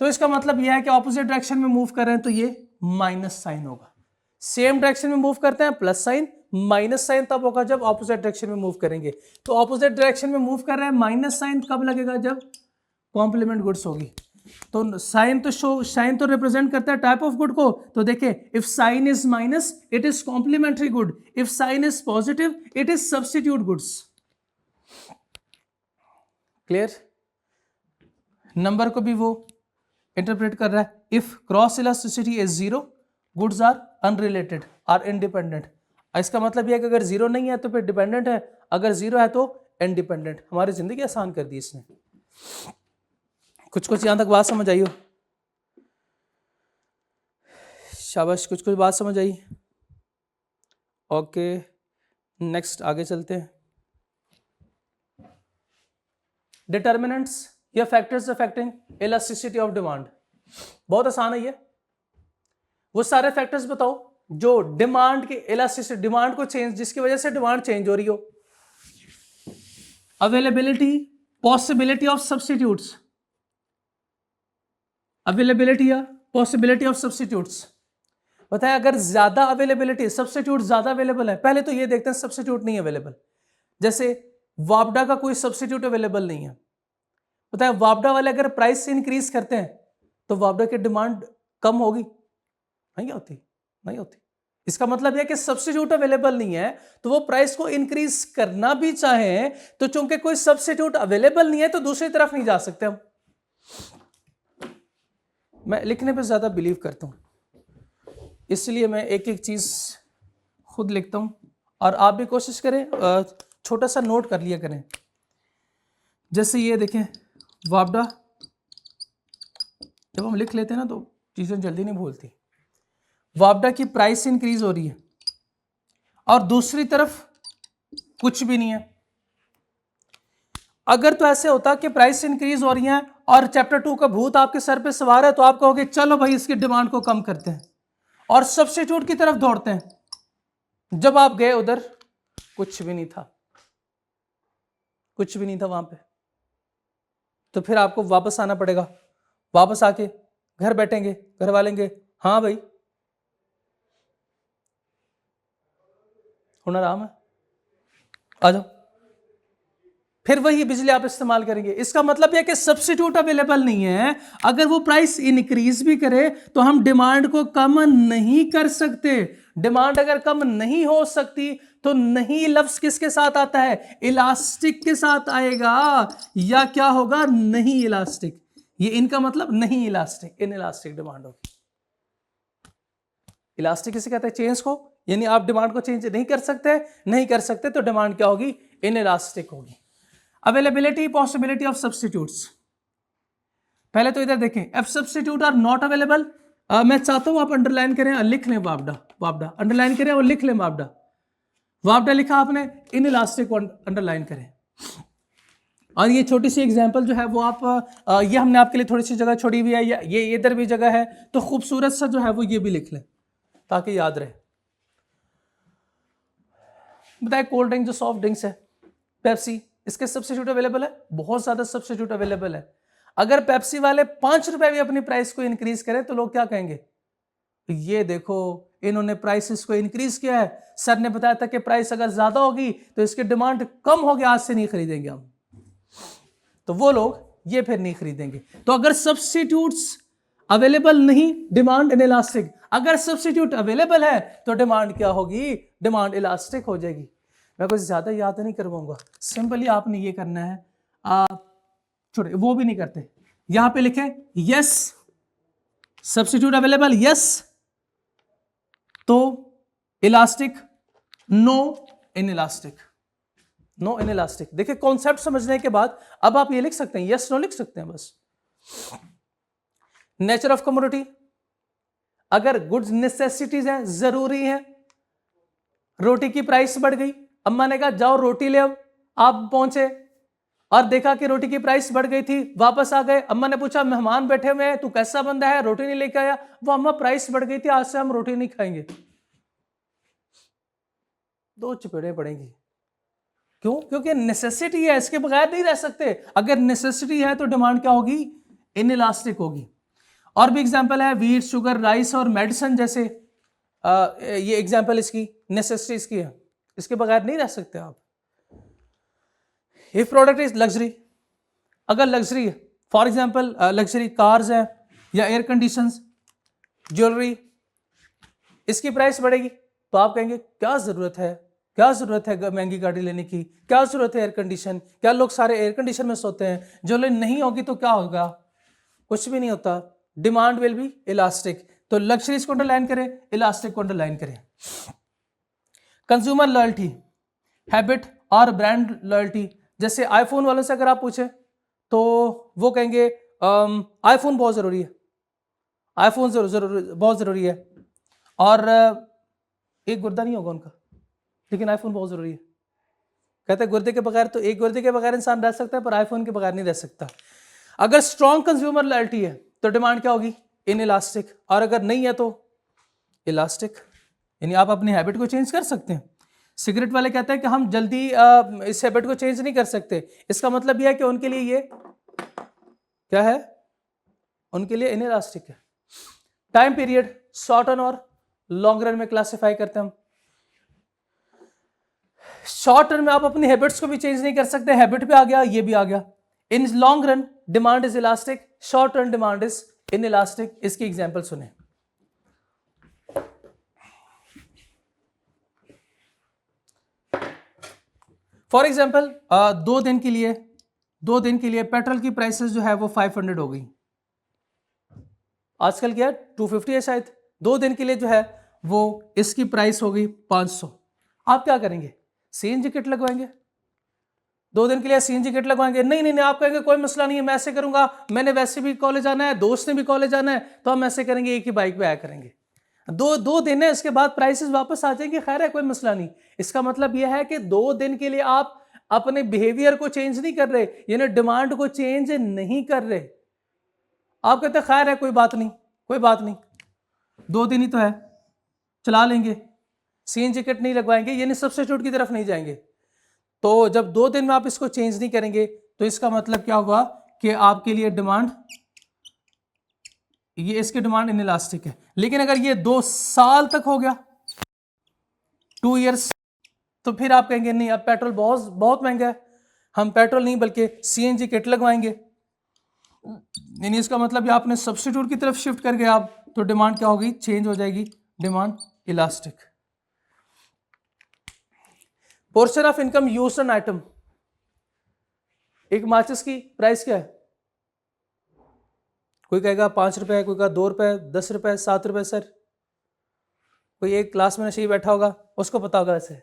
तो इसका मतलब यह है कि ऑपोजिट डायरेक्शन में मूव कर रहे हैं तो ये माइनस साइन होगा, सेम डायरेक्शन में मूव करते हैं प्लस साइन, माइनस साइन तब होगा जब ऑपोजिट डायरेक्शन में मूव करेंगे, तो ऑपोजिट डायरेक्शन में मूव कर रहे हैं, माइनस साइन कब लगेगा, जब कॉम्प्लीमेंट गुड्स होगी, तो साइन तो रिप्रेजेंट करता है टाइप ऑफ गुड को, तो देखिए if sign is minus it is complementary good, if sign is positive it is substitute goods, clear. Number को भी वो इंटरप्रेट कर रहा है, if cross elasticity is zero goods are unrelated are independent, इसका मतलब यह है कि अगर जीरो नहीं है तो फिर डिपेंडेंट है, अगर जीरो है तो इंडिपेंडेंट, हमारी जिंदगी आसान कर दी इसने। कुछ यहां तक बात समझ आई हो, शाबाश, कुछ बात समझ आई, ओके नेक्स्ट आगे चलते हैं। डिटर्मिनेंट्स या factors affecting elasticity of demand, बहुत आसान है ये, वो सारे फैक्टर्स बताओ जो डिमांड के इलास्टिसिटी, डिमांड को चेंज, जिसकी वजह से डिमांड चेंज हो रही हो, availability, possibility of substitutes, availability या पॉसिबिलिटी ऑफ सब्स्टिट्यूट्स, बताया अगर ज्यादा अवेलेबिलिटी, सब्स्टिट्यूट ज्यादा अवेलेबल है, पहले तो ये देखते हैं सब्स्टिट्यूट नहीं अवेलेबल, जैसे वापडा का कोई सब्स्टिट्यूट अवेलेबल नहीं है, बताया वापडा वाले अगर प्राइस इंक्रीज करते हैं तो वापडा की डिमांड कम होगी, नहीं होती, नहीं होती, इसका मतलब यह कि सब्स्टिट्यूट अवेलेबल नहीं है, तो वो प्राइस को इंक्रीज करना भी चाहे तो चूंकि कोई सब्स्टिट्यूट अवेलेबल नहीं है तो दूसरी तरफ नहीं जा सकते हम। मैं लिखने पे ज्यादा बिलीव करता हूं, इसलिए मैं एक एक चीज खुद लिखता हूं, और आप भी कोशिश करें छोटा सा नोट कर लिया करें, जैसे ये देखें वापडा, जब हम लिख लेते हैं ना तो चीजें जल्दी नहीं भूलती, वापडा की प्राइस इंक्रीज हो रही है और दूसरी तरफ कुछ भी नहीं है, अगर तो ऐसे होता कि प्राइस इंक्रीज हो रही है और चैप्टर 2 का भूत आपके सर पे सवार है तो आप कहोगे चलो भाई इसकी डिमांड को कम करते हैं और सब्स्टिट्यूट की तरफ दौड़ते हैं, जब आप गए उधर कुछ भी नहीं था, कुछ भी नहीं था वहां पे, तो फिर आपको वापस आना पड़ेगा, वापस आके घर बैठेंगे, घर वालेंगे हाँ भाई हुनर आम है, आ जाओ, फिर वही बिजली आप इस्तेमाल करेंगे, इसका मतलब यह कि सब्स्टिट्यूट अवेलेबल नहीं है, अगर वो प्राइस इंक्रीज भी करे तो हम डिमांड को कम नहीं कर सकते, डिमांड अगर कम नहीं हो सकती तो नहीं लफ्ज किसके साथ आता है, इलास्टिक के साथ आएगा, या क्या होगा, नहीं इलास्टिक, ये इनका मतलब नहीं इलास्टिक, इन इलास्टिक डिमांड होगी, इलास्टिक किसे कहते हैं, चेंज को, यानी आप डिमांड को चेंज नहीं कर सकते तो डिमांड क्या होगी, इन इलास्टिक होगी। अवेलेबिलिटी, पॉसिबिलिटी ऑफ सब्स्टिट्यूट्स, पहले तो इधर देखें, if substitute are not available, मैं चाहता हूं आप अंडरलाइन करें और लिख लें वापडा, वापडा अंडरलाइन करें और लिख लें वापडा, वापडा लिखा आपने, इन इलास्टिक को अंडरलाइन करें, और ये छोटी सी एग्जांपल जो है वो आप ये हमने आपके लिए थोड़ी सी जगह छोड़ी हुई है, ये इधर भी जगह है, तो खूबसूरत सा जो है वो ये भी लिख लें ताकि याद रहे। बताए कोल्ड ड्रिंक जो सॉफ्ट ड्रिंक्स है, पेप्सी, इसके सब्स्टिट्यूट अवेलेबल है, बहुत ज्यादा सब्स्टिट्यूट अवेलेबल है। अगर पेप्सी वाले 5 रुपए भी अपनी प्राइस को इंक्रीज करें तो लोग क्या कहेंगे, ये देखो इन्होंने प्राइसेस को इंक्रीज किया है, सर ने बताया था कि प्राइस अगर ज्यादा होगी तो इसकी डिमांड कम होगी, आज से नहीं खरीदेंगे हम, तो वो लोग ये फिर नहीं खरीदेंगे। तो अगर सब्स्टिट्यूट्स अवेलेबल नहीं, डिमांड इनइलास्टिक, अगर सब्स्टिट्यूट अवेलेबल है तो डिमांड क्या होगी, डिमांड इलास्टिक हो जाएगी। मैं कुछ ज्यादा याद नहीं करवाऊंगा, सिंपली आपने ये करना है, आप छोड़े वो भी नहीं करते, यहां पे लिखें यस सब्स्टिट्यूट अवेलेबल, यस तो elastic, no inelastic, no inelastic. देखिए कॉन्सेप्ट समझने के बाद अब आप ये लिख सकते हैं, यस नो लिख सकते हैं बस। नेचर ऑफ कमोडिटी, अगर गुड्स नेसेसिटीज हैं, जरूरी है, रोटी की प्राइस बढ़ गई, अम्मा ने कहा जाओ रोटी ले आओ, आप पहुंचे और देखा कि रोटी की प्राइस बढ़ गई थी, वापस आ गए, अम्मा ने पूछा मेहमान बैठे हुए हैं, तू कैसा बंदा है, रोटी नहीं लेके आया, वो अम्मा प्राइस बढ़ गई थी, आज से हम रोटी नहीं खाएंगे, 2 चपेड़े पड़ेंगी। क्यों? क्योंकि नेसेसिटी है, इसके बगैर नहीं रह सकते। अगर नेसेसिटी है तो डिमांड क्या होगी, इनइलास्टिक होगी। और भी एग्जांपल है, वीट, शुगर, राइस और मेडिसिन जैसे, ये एग्जांपल इसकी नेसेसिटीज की है, इसके बगैर नहीं रह सकते आप। इफ प्रोडक्ट इज लग्जरी, अगर लग्जरी है, फॉर एग्जांपल लग्जरी कार्स है या एयर कंडीशंस, ज्वेलरी, इसकी प्राइस बढ़ेगी तो आप कहेंगे क्या जरूरत है, क्या जरूरत है महंगी गाड़ी लेने की, क्या जरूरत है एयर कंडीशन, क्या लोग सारे एयर कंडीशन में सोते हैं, ज्वेलरी नहीं होगी तो क्या होगा, कुछ भी नहीं होता। डिमांड विल बी इलास्टिक, तो लग्जरीज को अंडरलाइन करें, इलास्टिक को अंडरलाइन करें। कंज्यूमर लॉयल्टी, हैबिट और ब्रांड लॉयल्टी, जैसे आईफोन वालों से अगर आप पूछे तो वो कहेंगे आईफोन बहुत जरूरी है, आईफोन बहुत जरूरी है, और एक गुर्दा नहीं होगा उनका, लेकिन आईफोन बहुत जरूरी है। कहते हैं गुर्दे के बगैर, तो एक गुर्दे के बगैर इंसान रह सकता है पर आईफोन के बगैर नहीं रह सकता। अगर स्ट्रॉन्ग कंज्यूमर लॉयल्टी है तो डिमांड क्या होगी, इनइलास्टिक, और अगर नहीं है तो इलास्टिक, यानी आप अपनी हैबिट को चेंज कर सकते हैं। सिगरेट वाले कहते हैं कि हम जल्दी इस हैबिट को चेंज नहीं कर सकते, इसका मतलब यह है कि उनके लिए ये क्या है, उनके लिए इनइलास्टिक है। टाइम पीरियड शॉर्ट रन और लॉन्ग रन में क्लासिफाई करते हैं हम। शॉर्ट रन में आप अपनी हैबिट्स को भी चेंज नहीं कर सकते, हैबिट पे आ गया, ये भी आ गया। In long run demand is elastic, short run demand is inelastic. इसकी एग्जांपल सुने, फॉर एग्जांपल 2 दिन के लिए पेट्रोल की प्राइसेस जो है वो 500 हो गई, आजकल क्या 250 है शायद, 2 दिन के लिए जो है वो इसकी प्राइस हो गई 500। आप क्या करेंगे, सीएनजी किट लगवाएंगे, 2 दिन के लिए सीएनजी किट लगवाएंगे? नहीं नहीं नहीं, आप कहेंगे कोई मसला नहीं है, मैं ऐसे करूंगा, मैंने वैसे भी कॉलेज आना है, दोस्त ने भी कॉलेज आना है, तो हम ऐसे करेंगे, एक ही बाइक पे आया करेंगे। दो दिन है, इसके बाद प्राइसेस वापस आ जाएंगे, खैर है कोई मसला नहीं। इसका मतलब यह है कि 2 दिन के लिए आप अपने बिहेवियर को चेंज नहीं कर रहे, यानी डिमांड को चेंज नहीं कर रहे। आप कहते हैं खैर है कोई बात नहीं, कोई बात नहीं, 2 दिन ही तो है, चला लेंगे, सीएनजी किट नहीं लगवाएंगे, यानी सब्स्टिट्यूट की तरफ नहीं जाएंगे। तो जब 2 दिन में आप इसको चेंज नहीं करेंगे तो इसका मतलब क्या होगा कि आपके लिए डिमांड, ये इसकी डिमांड इनइलास्टिक है। लेकिन अगर ये 2 साल तक हो गया, 2 इयर्स, तो फिर आप कहेंगे नहीं अब पेट्रोल बहुत महंगा है, हम पेट्रोल नहीं बल्कि सीएनजी किट लगवाएंगे। यानी इसका मतलब ये आपने सब्स्टिट्यूट की तरफ शिफ्ट कर गए आप, तो डिमांड क्या होगी, चेंज हो जाएगी, demand elastic. Portion of income used on item, एक माचिस की प्राइस क्या है, कोई कहेगा 5 रुपए, कोई कहेगा 2 रुपए, 10 रुपए, 7 रुपए। सर कोई एक क्लास में नशे बैठा होगा, उसको पता होगा ऐसे।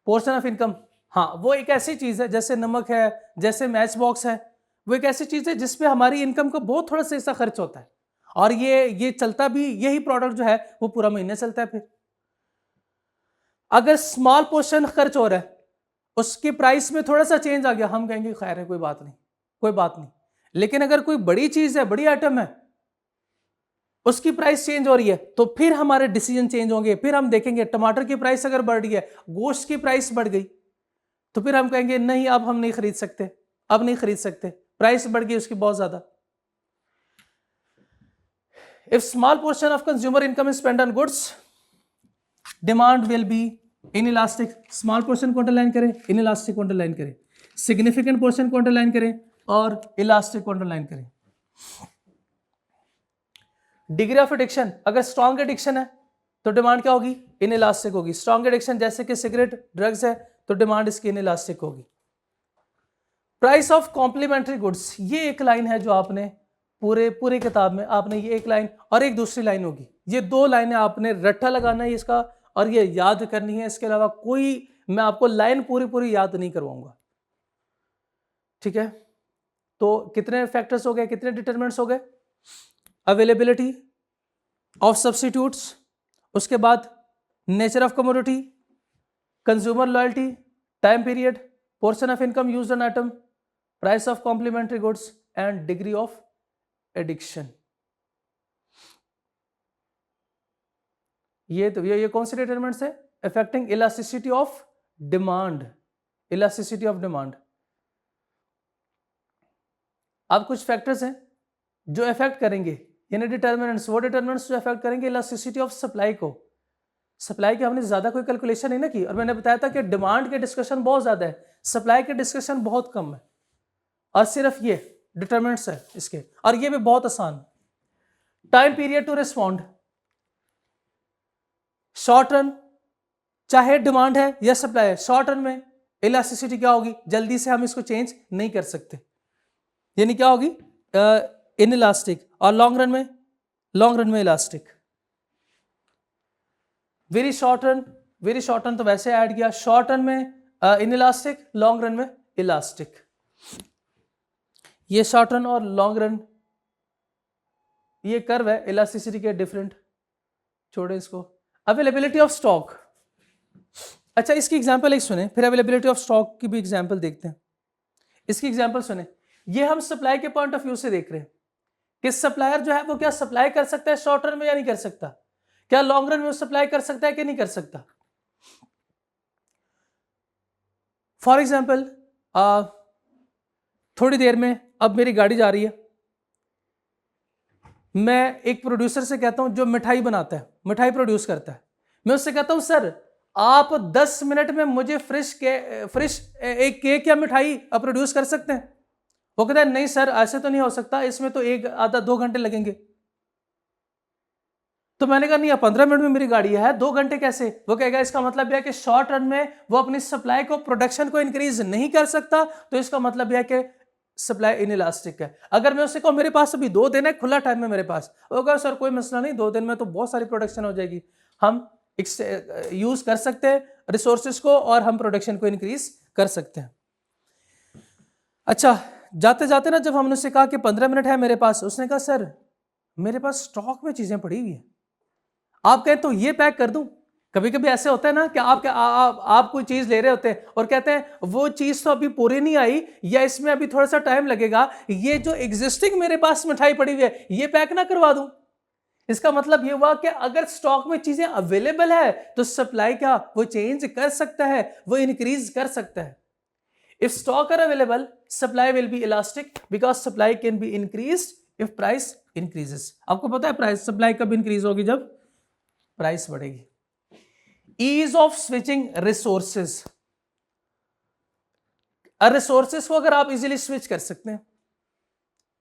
पोर्शन ऑफ इनकम, हाँ वो एक ऐसी चीज है जैसे नमक है, जैसे मैच बॉक्स है, वो एक ऐसी चीज है जिसपे हमारी इनकम का बहुत थोड़ा सा हिस्सा खर्च होता है, और ये चलता भी, यही प्रोडक्ट जो है वो पूरा महीना चलता है। फिर अगर स्मॉल पोर्शन खर्च हो रहा है, उसकी प्राइस में थोड़ा सा चेंज आ गया, हम कहेंगे खैर है कोई बात नहीं, कोई बात नहीं। लेकिन अगर कोई बड़ी चीज है, बड़ी आइटम है, उसकी प्राइस चेंज हो रही है तो फिर हमारे डिसीजन चेंज होंगे। फिर हम देखेंगे टमाटर की प्राइस अगर बढ़ रही है, गोश्त की प्राइस बढ़ गई, तो फिर हम कहेंगे नहीं अब हम नहीं खरीद सकते, अब नहीं खरीद सकते, प्राइस बढ़ गई उसकी बहुत ज्यादा। If small portion of consumer income is spend on goods, demand will be inelastic. Small portion को अंडरलाइन करें, इनइलास्टिक को अंडरलाइन करें, सिग्निफिकेंट पोर्शन को अंडरलाइन करें और इलास्टिक को अंडरलाइन करें। डिग्री ऑफ एडिक्शन, अगर स्ट्रॉन्ग एडिक्शन है तो डिमांड क्या होगी? इनइलास्टिक होगी। स्ट्रॉन्ग एडिक्शन जैसे कि सिगरेट, ड्रग्स है तो डिमांड इसकी इनइलास्टिक होगी। प्राइस ऑफ कॉम्प्लीमेंट्री गुड्स, ये एक लाइन है जो आपने पूरे किताब में आपने ये एक लाइन और एक दूसरी लाइन होगी, ये दो लाइनें आपने रट्टा लगाना है इसका और ये याद करनी है। इसके अलावा कोई मैं आपको लाइन पूरी याद नहीं करवाऊंगा, ठीक है? तो कितने फैक्टर्स हो गए, कितने डिटरमिनेंट्स हो गए? अवेलेबिलिटी ऑफ सब्स्टिट्यूट्स, उसके बाद nature of commodity, consumer loyalty, time period, portion of income used on item, price of complementary goods and degree of addiction. ये कौन से डिटरमिनेंट्स है? Affecting elasticity of demand, elasticity of demand. अब कुछ factors हैं जो इफेक्ट करेंगे, यानी डिटरमिनेंट्स, वो डिटरमिनेंट्स जो इफेक्ट करेंगे इलास्टिसिटी ऑफ सप्लाई को। सप्लाई की हमने ज्यादा कोई कैलकुलेशन नहीं ना की, और मैंने बताया था कि डिमांड के डिस्कशन बहुत ज्यादा है, सप्लाई के डिस्कशन बहुत कम है, और सिर्फ ये डिटरमिनेंट्स है इसके, और ये भी बहुत आसान। Time period to respond, short run चाहे डिमांड है या सप्लाई है, शॉर्ट रन में इलास्टिसिटी क्या होगी? जल्दी से हम इसको चेंज नहीं कर सकते, यानी क्या होगी? इनइलास्टिक। और लॉन्ग रन में इलास्टिक। वेरी शॉर्ट रन तो वैसे ऐड किया, शॉर्ट रन में इनइलास्टिक, लॉन्ग रन में इलास्टिक। ये शॉर्ट रन और लॉन्ग रन, ये कर्व है इलास्टिसिटी के डिफरेंट, छोड़े इसको। अवेलेबिलिटी ऑफ स्टॉक, अच्छा इसकी एग्जांपल एक सुने, फिर अवेलेबिलिटी ऑफ स्टॉक की भी एग्जांपल देखते हैं। इसकी एग्जांपल सुने, ये हम सप्लाई के पॉइंट ऑफ व्यू से देख रहे हैं कि सप्लायर जो है वो क्या सप्लाई कर सकता है शॉर्ट रन में या नहीं कर सकता, क्या लॉन्ग रन में सप्लाई कर सकता है कि नहीं कर सकता। फॉर एग्जाम्पल थोड़ी देर में अब मेरी गाड़ी जा रही है, मैं एक प्रोड्यूसर से कहता हूं जो मिठाई बनाता है, मिठाई प्रोड्यूस करता है, मैं उससे कहता हूं सर आप 10 मिनट में मुझे फ्रेश एक केक या मिठाई प्रोड्यूस कर सकते हैं। वो कहता है नहीं सर ऐसे तो नहीं हो सकता, इसमें तो 1-2 घंटे लगेंगे। तो मैंने कहा नहीं 15 मिनट में मेरी गाड़ी है, 2 घंटे कैसे? वो कहेगा इसका मतलब यह कि शॉर्ट रन में वो अपनी सप्लाई को, प्रोडक्शन को इंक्रीज नहीं कर सकता, तो इसका मतलब यह कि सप्लाई इनइलास्टिक है। अगर मैं उससे कहूं मेरे पास अभी 2 दिन है, खुला टाइम है मेरे पास, वो कहा सर कोई मसला नहीं, 2 दिन में तो बहुत सारी प्रोडक्शन हो जाएगी, हम यूज कर सकते हैं रिसोर्सेज को और हम प्रोडक्शन को इंक्रीज कर सकते हैं। अच्छा जाते जाते ना जब हमने उससे कहा कि 15 मिनट है मेरे पास, उसने कहा सर मेरे पास स्टॉक में चीजें पड़ी हुई है, आप कहें तो ये पैक कर दूं। कभी कभी ऐसे होता है ना कि आप कोई चीज ले रहे होते हैं और कहते हैं वो चीज तो अभी पूरी नहीं आई या इसमें अभी थोड़ा सा टाइम लगेगा, ये जो एग्जिस्टिंग मेरे पास मिठाई पड़ी हुई है ये पैक ना करवा दूं। इसका मतलब ये हुआ कि अगर स्टॉक में चीजें अवेलेबल है तो सप्लाई क्या वो चेंज कर सकता है, वो इंक्रीज कर सकता है। If stock are available supply will be elastic because supply can be increased if price increases. आपको पता है प्राइस सप्लाई कब इंक्रीज होगी? जब प्राइस बढ़ेगी। Ease of switching resources, resources को अगर आप इजीली स्विच कर सकते हैं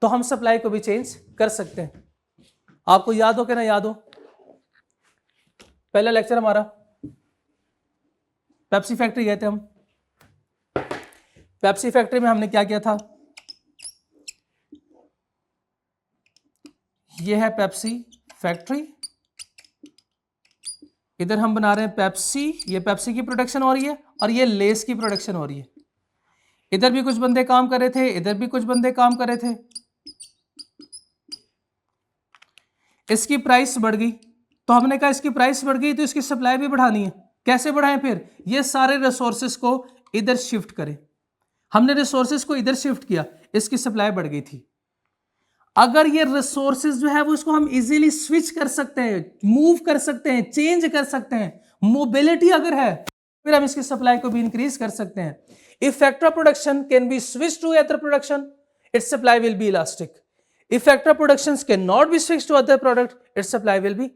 तो हम सप्लाई को भी चेंज कर सकते हैं। आपको याद हो कि ना याद हो, पहला लेक्चर हमारा पेप्सी फैक्ट्री गए थे हम। पेप्सी फैक्ट्री में हमने क्या किया था, ये है पेप्सी फैक्ट्री, इधर हम बना रहे हैं पेप्सी, ये पेप्सी की प्रोडक्शन हो रही है और ये लेस की प्रोडक्शन हो रही है। इधर भी कुछ बंदे काम कर रहे थे, इधर भी कुछ बंदे काम कर रहे थे। इसकी प्राइस बढ़ गई तो हमने कहा इसकी प्राइस बढ़ गई तो इसकी सप्लाई भी बढ़ानी है। कैसे बढ़ाएं? फिर ये सारे रिसोर्सेस को इधर शिफ्ट करें। हमने रिसोर्सेस को इधर शिफ्ट किया, इसकी सप्लाई बढ़ गई थी। अगर ये रिसोर्सेज जो है वो इसको हम इजीली स्विच कर सकते हैं, मूव कर सकते हैं, चेंज कर सकते हैं, मोबिलिटी अगर है, फिर हम इसकी सप्लाई को भी इंक्रीज कर सकते हैं. If factor of production can be switch to other production, its supply will be elastic. If factor of production can not be switch to other product, its supply will be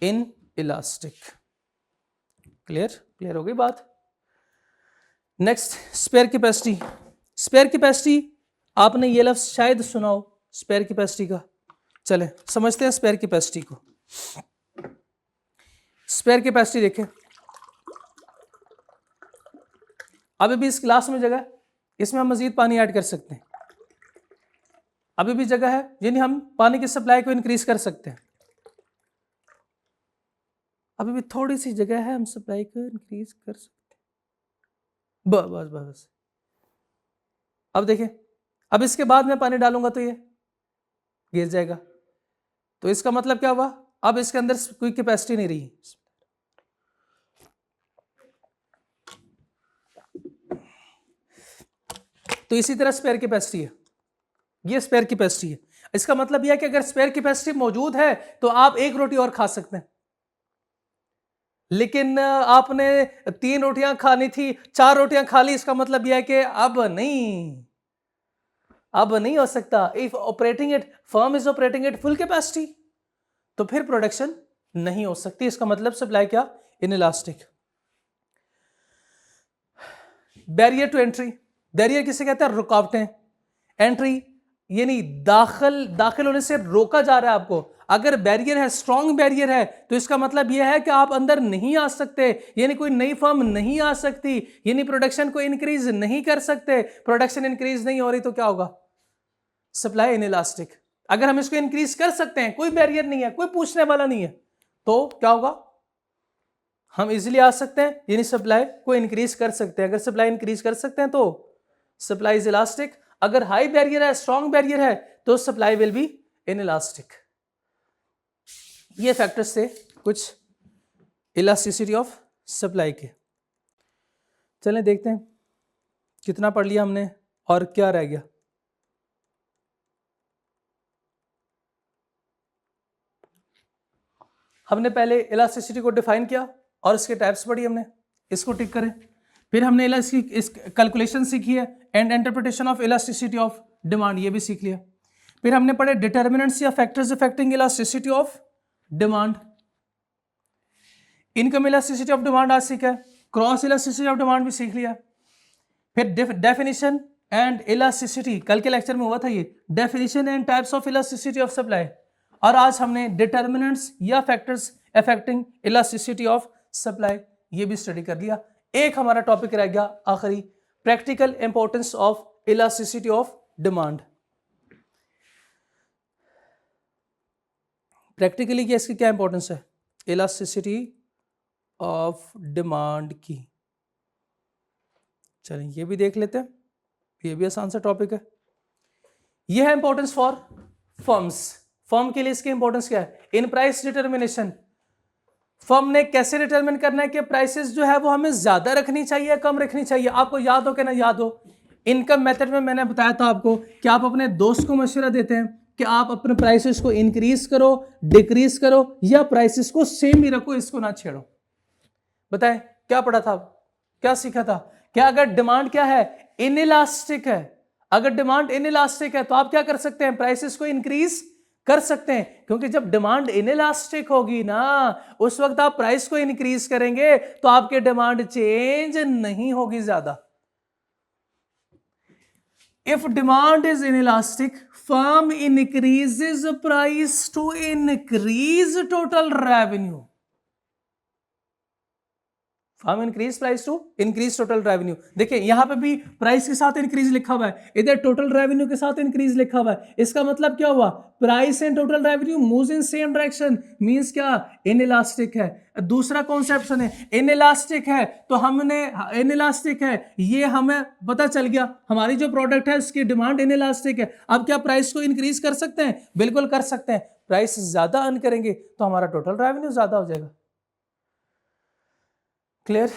inelastic. Clear हो गई बात. Next, spare capacity. Spare capacity आपने ये लफ्ज शायद सुना हो, spare capacity का. चले समझते हैं स्पेयर कैपेसिटी को. स्पेयर कैपेसिटी देखें, अभी भी इस क्लास में जगह, इसमें हम मजीद पानी ऐड कर सकते हैं. अभी भी जगह है, यानी हम पानी की सप्लाई को इंक्रीज कर सकते हैं. अभी भी थोड़ी सी जगह है, हम सप्लाई को इंक्रीज कर सकते हैं. बस. अब देखें, अब इसके बाद मैं पानी डालूंगा तो ये गिर जाएगा. तो इसका मतलब क्या हुआ, अब इसके अंदर कोई कैपेसिटी नहीं रही. तो इसी तरह स्पेयर कैपेसिटी है, ये स्पेयर कैपेसिटी है. इसका मतलब यह है कि अगर स्पेयर कैपेसिटी मौजूद है तो आप एक रोटी और खा सकते हैं. लेकिन आपने 3 रोटियां खानी थी, 4 रोटियां खा ली, इसका मतलब यह है कि अब नहीं हो सकता. If operating eight firm is operating at full capacity, तो फिर प्रोडक्शन नहीं हो सकती. इसका मतलब सप्लाई क्या, inelastic. Barrier to entry. Barrier किसे कहते हैं, रुकावटें. एंट्री यानी दाखिल होने से रोका जा रहा है आपको. अगर बैरियर है, स्ट्रॉन्ग बैरियर है, तो इसका मतलब यह है कि आप अंदर नहीं आ सकते, यानी कोई नई फर्म नहीं आ सकती, यानी प्रोडक्शन को इंक्रीज नहीं कर सकते. प्रोडक्शन इंक्रीज नहीं हो रही तो क्या होगा, सप्लाई इनइलास्टिक. अगर हम इसको इंक्रीज कर सकते हैं, कोई बैरियर नहीं है, कोई पूछने वाला नहीं है, तो क्या होगा, हम इजीली आ सकते हैं, यानी सप्लाई को इंक्रीज कर सकते हैं. अगर सप्लाई इंक्रीज कर सकते हैं तो सप्लाई इज इलास्टिक. अगर हाई बैरियर है, स्ट्रॉन्ग बैरियर है, तो सप्लाई विल बी इनइलास्टिक. ये फैक्टर्स थे कुछ इलास्टिसिटी ऑफ सप्लाई के. चलें देखते हैं कितना पढ़ लिया हमने और क्या रह गया. हमने पहले इलास्टिसिटी को डिफाइन किया और इसके टाइप्स पढ़ी हमने, इसको टिक करें. फिर हमने इस कैलकुलेशन सीखी है and interpretation of elasticity of demand, ये भी सीख लिया. फिर हमने पढ़े डिटर्मिनेंट्स या factors affecting elasticity of demand. Income elasticity of demand आज सीखा है. क्रॉस इलास्टिसिटी ऑफ डिमांड भी सीख लिया. फिर डेफिनेशन एंड इलास्टिसिटी, कल के लेक्चर में हुआ था ये, definition and types of elasticity of supply. और आज हमने डिटर्मिनेंट्स या factors affecting elasticity of supply, ये भी स्टडी कर लिया. एक हमारा टॉपिक रह गया आखिरी, practical importance of elasticity of demand. Practically क्या इसकी क्या इंपॉर्टेंस है, इलास्टिसिटी ऑफ डिमांड की. चलिए ये भी देख लेते हैं, ये भी आसान सा टॉपिक है. ये है इंपॉर्टेंस फॉर फर्म्स. फर्म के लिए इसकी इंपॉर्टेंस क्या है, इन प्राइस डिटर्मिनेशन. फर्म ने कैसे डिटरमिन करना है कि प्राइसेस जो है वो हमें ज्यादा रखनी चाहिए, कम रखनी चाहिए. आपको याद हो कि ना याद हो, इनकम मेथड में मैंने बताया था आपको कि आप अपने दोस्त को मशवरा देते हैं कि आप अपने प्राइसेस को इंक्रीज करो, डिक्रीज करो, या प्राइसेस को सेम ही रखो, इसको ना छेड़ो. बताएं क्या पढ़ा था, क्या सीखा था. क्या अगर डिमांड क्या है, इनइलास्टिक है, अगर डिमांड इनइलास्टिक है तो आप क्या कर सकते हैं, प्राइसेस को इंक्रीज कर सकते हैं. क्योंकि जब डिमांड इनइलास्टिक होगी ना, उस वक्त आप प्राइस को इंक्रीज करेंगे तो आपके डिमांड चेंज नहीं होगी ज्यादा. If demand is inelastic, firm increases price to increase total revenue. Firm increase price to increase total revenue. देखिए यहां पे भी प्राइस के साथ इंक्रीज लिखा हुआ है, इधर टोटल रेवेन्यू के साथ इंक्रीज लिखा हुआ है. इसका मतलब क्या हुआ, price and total revenue moves in same direction, means क्या, इनइलास्टिक है. दूसरा कॉन्सेप्ट है इनइलास्टिक है, तो हमने इनइलास्टिक है ये हमें पता चल गया, हमारी जो प्रोडक्ट है उसकी डिमांड इनइलास्टिक है. अब क्या प्राइस को इंक्रीज कर सकते हैं, बिल्कुल कर सकते हैं. प्राइस ज्यादा अर्न करेंगे तो हमारा टोटल रेवेन्यू ज्यादा हो जाएगा. Clear?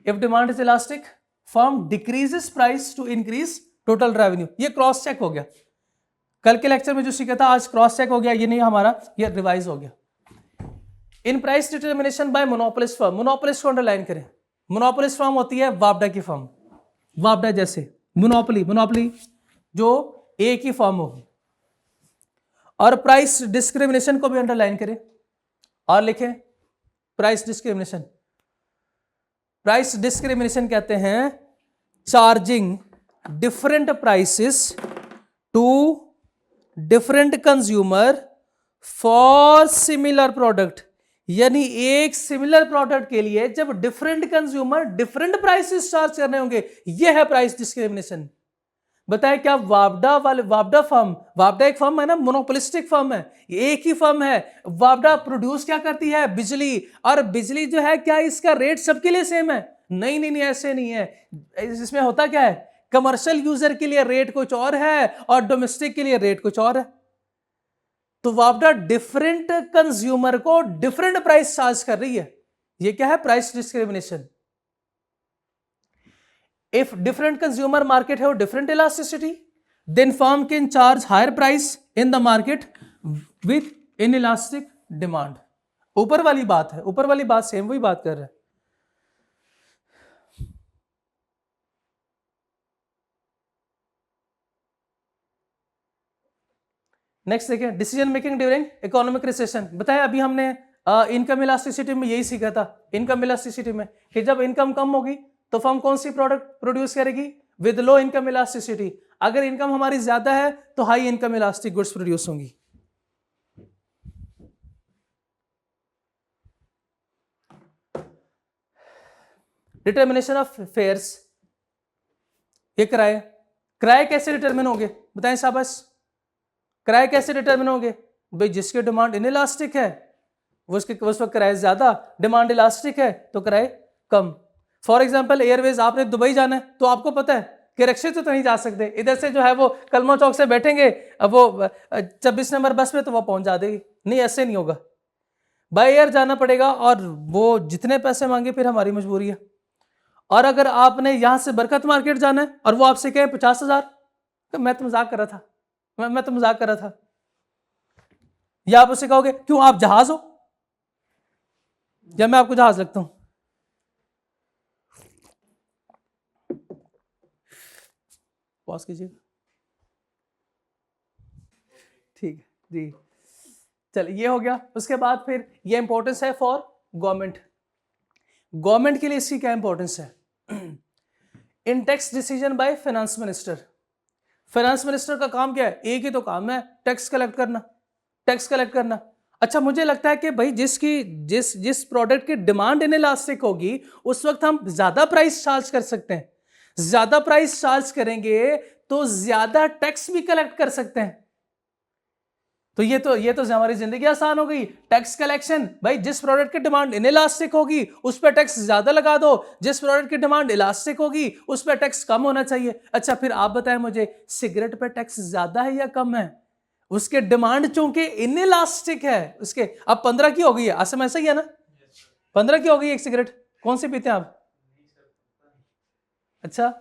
If demand is elastic, firm decreases price to increase total revenue. ये क्रॉस चेक हो गया. कल के लेक्चर में जो सीखा था आज क्रॉस चेक हो गया, ये नहीं हमारा, ये रिवाइज हो गया। In price determination by monopolist firm, monopolist को अंडरलाइन करें। मोनोपोलिस्ट फर्म होती है वापडा की फर्म, वापडा जैसे मोनोपोली, मोनोपोली जो एक ही फर्म हो। और प्राइस डिस्क्रिमिनेशन को भी अंडरलाइन करें और लिखें प्राइस डिस्क्रिमिनेशन। प्राइस डिस्क्रिमिनेशन कहते हैं charging different prices to different consumer for similar product, यानी एक सिमिलर प्रोडक्ट के लिए जब different consumer different prices charge करने होंगे, यह है प्राइस डिस्क्रिमिनेशन। बताए क्या वापडा फर्म, वापडा एक फर्म है ना, मोनोपोलिस्टिक फर्म है, एक ही फर्म है। वापडा प्रोड्यूस क्या करती है, बिजली, और बिजली जो है क्या इसका रेट सबके लिए सेम है? नहीं नहीं नहीं, ऐसे नहीं है। इसमें होता क्या है, कमर्शियल यूजर के लिए रेट कुछ और है और डोमेस्टिक के लिए रेट कुछ और है। तो वापडा डिफरेंट कंज्यूमर को डिफरेंट प्राइस चार्ज कर रही है, ये क्या है, price discrimination. If different consumer market have different elasticity, then firm can charge higher price in the market with inelastic demand. ऊपर वाली बात है, ऊपर वाली बात सेम वही बात कर रहे हैं। नेक्स्ट देखें, decision making during economic recession. बताया अभी हमने इनकम इलास्टिसिटी में यही सीखा था, इनकम इलास्टिसिटी में कि जब इनकम कम होगी तो फर्म कौन सी प्रोडक्ट प्रोड्यूस करेगी, विद लो इनकम इलास्टिसिटी। अगर इनकम हमारी ज्यादा है तो high income elastic goods produce होंगी। डिटर्मिनेशन ऑफ फेयर्स, ये किराए, किराए कैसे डिटरमिन होंगे बताएं शाबाश, किराए कैसे डिटरमिन होंगे भाई, जिसके डिमांड इनइलास्टिक है उस वक्त किराए ज्यादा, डिमांड इलास्टिक है तो किराए कम। फॉर एग्जाम्पल एयरवेज, आपने दुबई जाना है तो आपको पता है कि रिक्शे से तो नहीं जा सकते, इधर से जो है वो कलमा चौक से बैठेंगे, अब वो 26 नंबर बस पे तो वो पहुंचा देगी, नहीं ऐसे नहीं होगा, बाय एयर जाना पड़ेगा और वो जितने पैसे मांगे फिर हमारी मजबूरी है। और अगर आपने यहां से बरकत मार्केट जाना है और वो आपसे कहे 50,000, तो मैं तो मजाक कर रहा था, मैं तो मजाक कर रहा था, या आप उससे कहोगे क्यों आप जहाज हो, या मैं आपको जहाज लगता हूं। पॉज कीजिए, ठीक है जी, चलिए ये हो गया। उसके बाद फिर ये इंपॉर्टेंस है फॉर गवर्नमेंट, गवर्नमेंट के लिए इसकी क्या इंपॉर्टेंस है, इन tax decision by finance minister. Finance minister का काम क्या है, एक ही तो काम है, टैक्स कलेक्ट करना, टैक्स कलेक्ट करना। अच्छा मुझे लगता है कि भाई जिस प्रोडक्ट की डिमांड इनइलास्टिक होगी उस वक्त हम ज्यादा प्राइस चार्ज कर सकते हैं, ज्यादा प्राइस चार्ज करेंगे तो ज्यादा टैक्स भी कलेक्ट कर सकते हैं। तो ये तो हमारी जिंदगी आसान हो गई, टैक्स कलेक्शन। भाई जिस प्रोडक्ट की डिमांड इनइलास्टिक होगी उस पर टैक्स ज्यादा लगा दो, जिस प्रोडक्ट की डिमांड इलास्टिक होगी उस पर टैक्स कम होना चाहिए। अच्छा फिर आप बताएं मुझे, सिगरेट पे टैक्स ज्यादा है या कम है, उसके डिमांड चूंकि इनइलास्टिक है, उसके अब 15 की हो गई है, असम ऐसा ही है ना, 15 की हो गई एक सिगरेट, कौन सी पीते हैं आप? अच्छा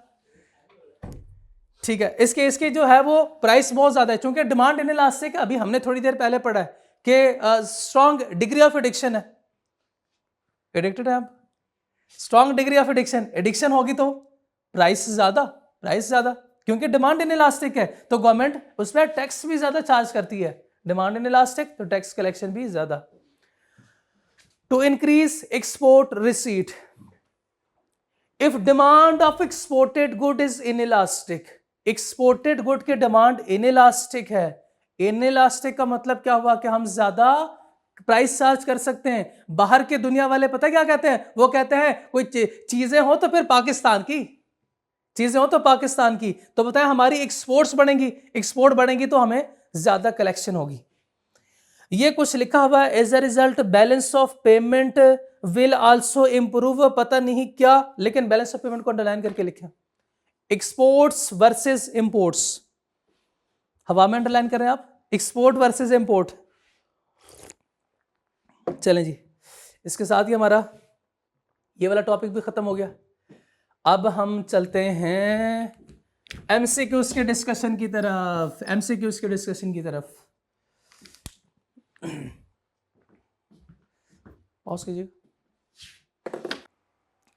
ठीक है, इसके जो है वो प्राइस बहुत ज्यादा है चूंकि डिमांड इनइलास्टिक है। अभी हमने थोड़ी देर पहले पढ़ा है कि स्ट्रॉन्ग डिग्री ऑफ एडिक्शन है, एडिक्टेड है आप, strong degree of addiction, addiction होगी तो प्राइस ज्यादा, प्राइस ज्यादा, क्योंकि डिमांड इनइलास्टिक है तो गवर्नमेंट उस पर टैक्स भी ज्यादा चार्ज करती है, डिमांड इनइलास्टिक तो टैक्स कलेक्शन भी ज्यादा। To increase export receipt, if demand of exported good is inelastic, exported good की डिमांड इनइलास्टिक है, इनइलास्टिक का मतलब क्या हुआ कि हम ज्यादा प्राइस चार्ज कर सकते हैं। बाहर के दुनिया वाले पता क्या कहते हैं, वो कहते हैं कोई चीजें हो तो फिर पाकिस्तान की, चीजें हो तो पाकिस्तान की, तो बताएं हमारी एक्सपोर्ट्स बढ़ेंगी, एक्सपोर्ट बढ़ेंगी तो हमें ज्यादा कलेक्शन होगी। ये कुछ लिखा हुआ है, as a result balance of payment will also improve, पता नहीं क्या, लेकिन बैलेंस ऑफ पेमेंट को अंडरलाइन करके लिखें, एक्सपोर्ट्स वर्सेस इंपोर्ट्स, हवा में अंडरलाइन कर रहे हैं आप, एक्सपोर्ट वर्सेस इंपोर्ट। चलें जी, इसके साथ ही हमारा ये वाला टॉपिक भी खत्म हो गया। अब हम चलते हैं एमसीक्यूज के डिस्कशन की तरफ, एमसीक्यूज के डिस्कशन की तरफ पॉज कीजिए।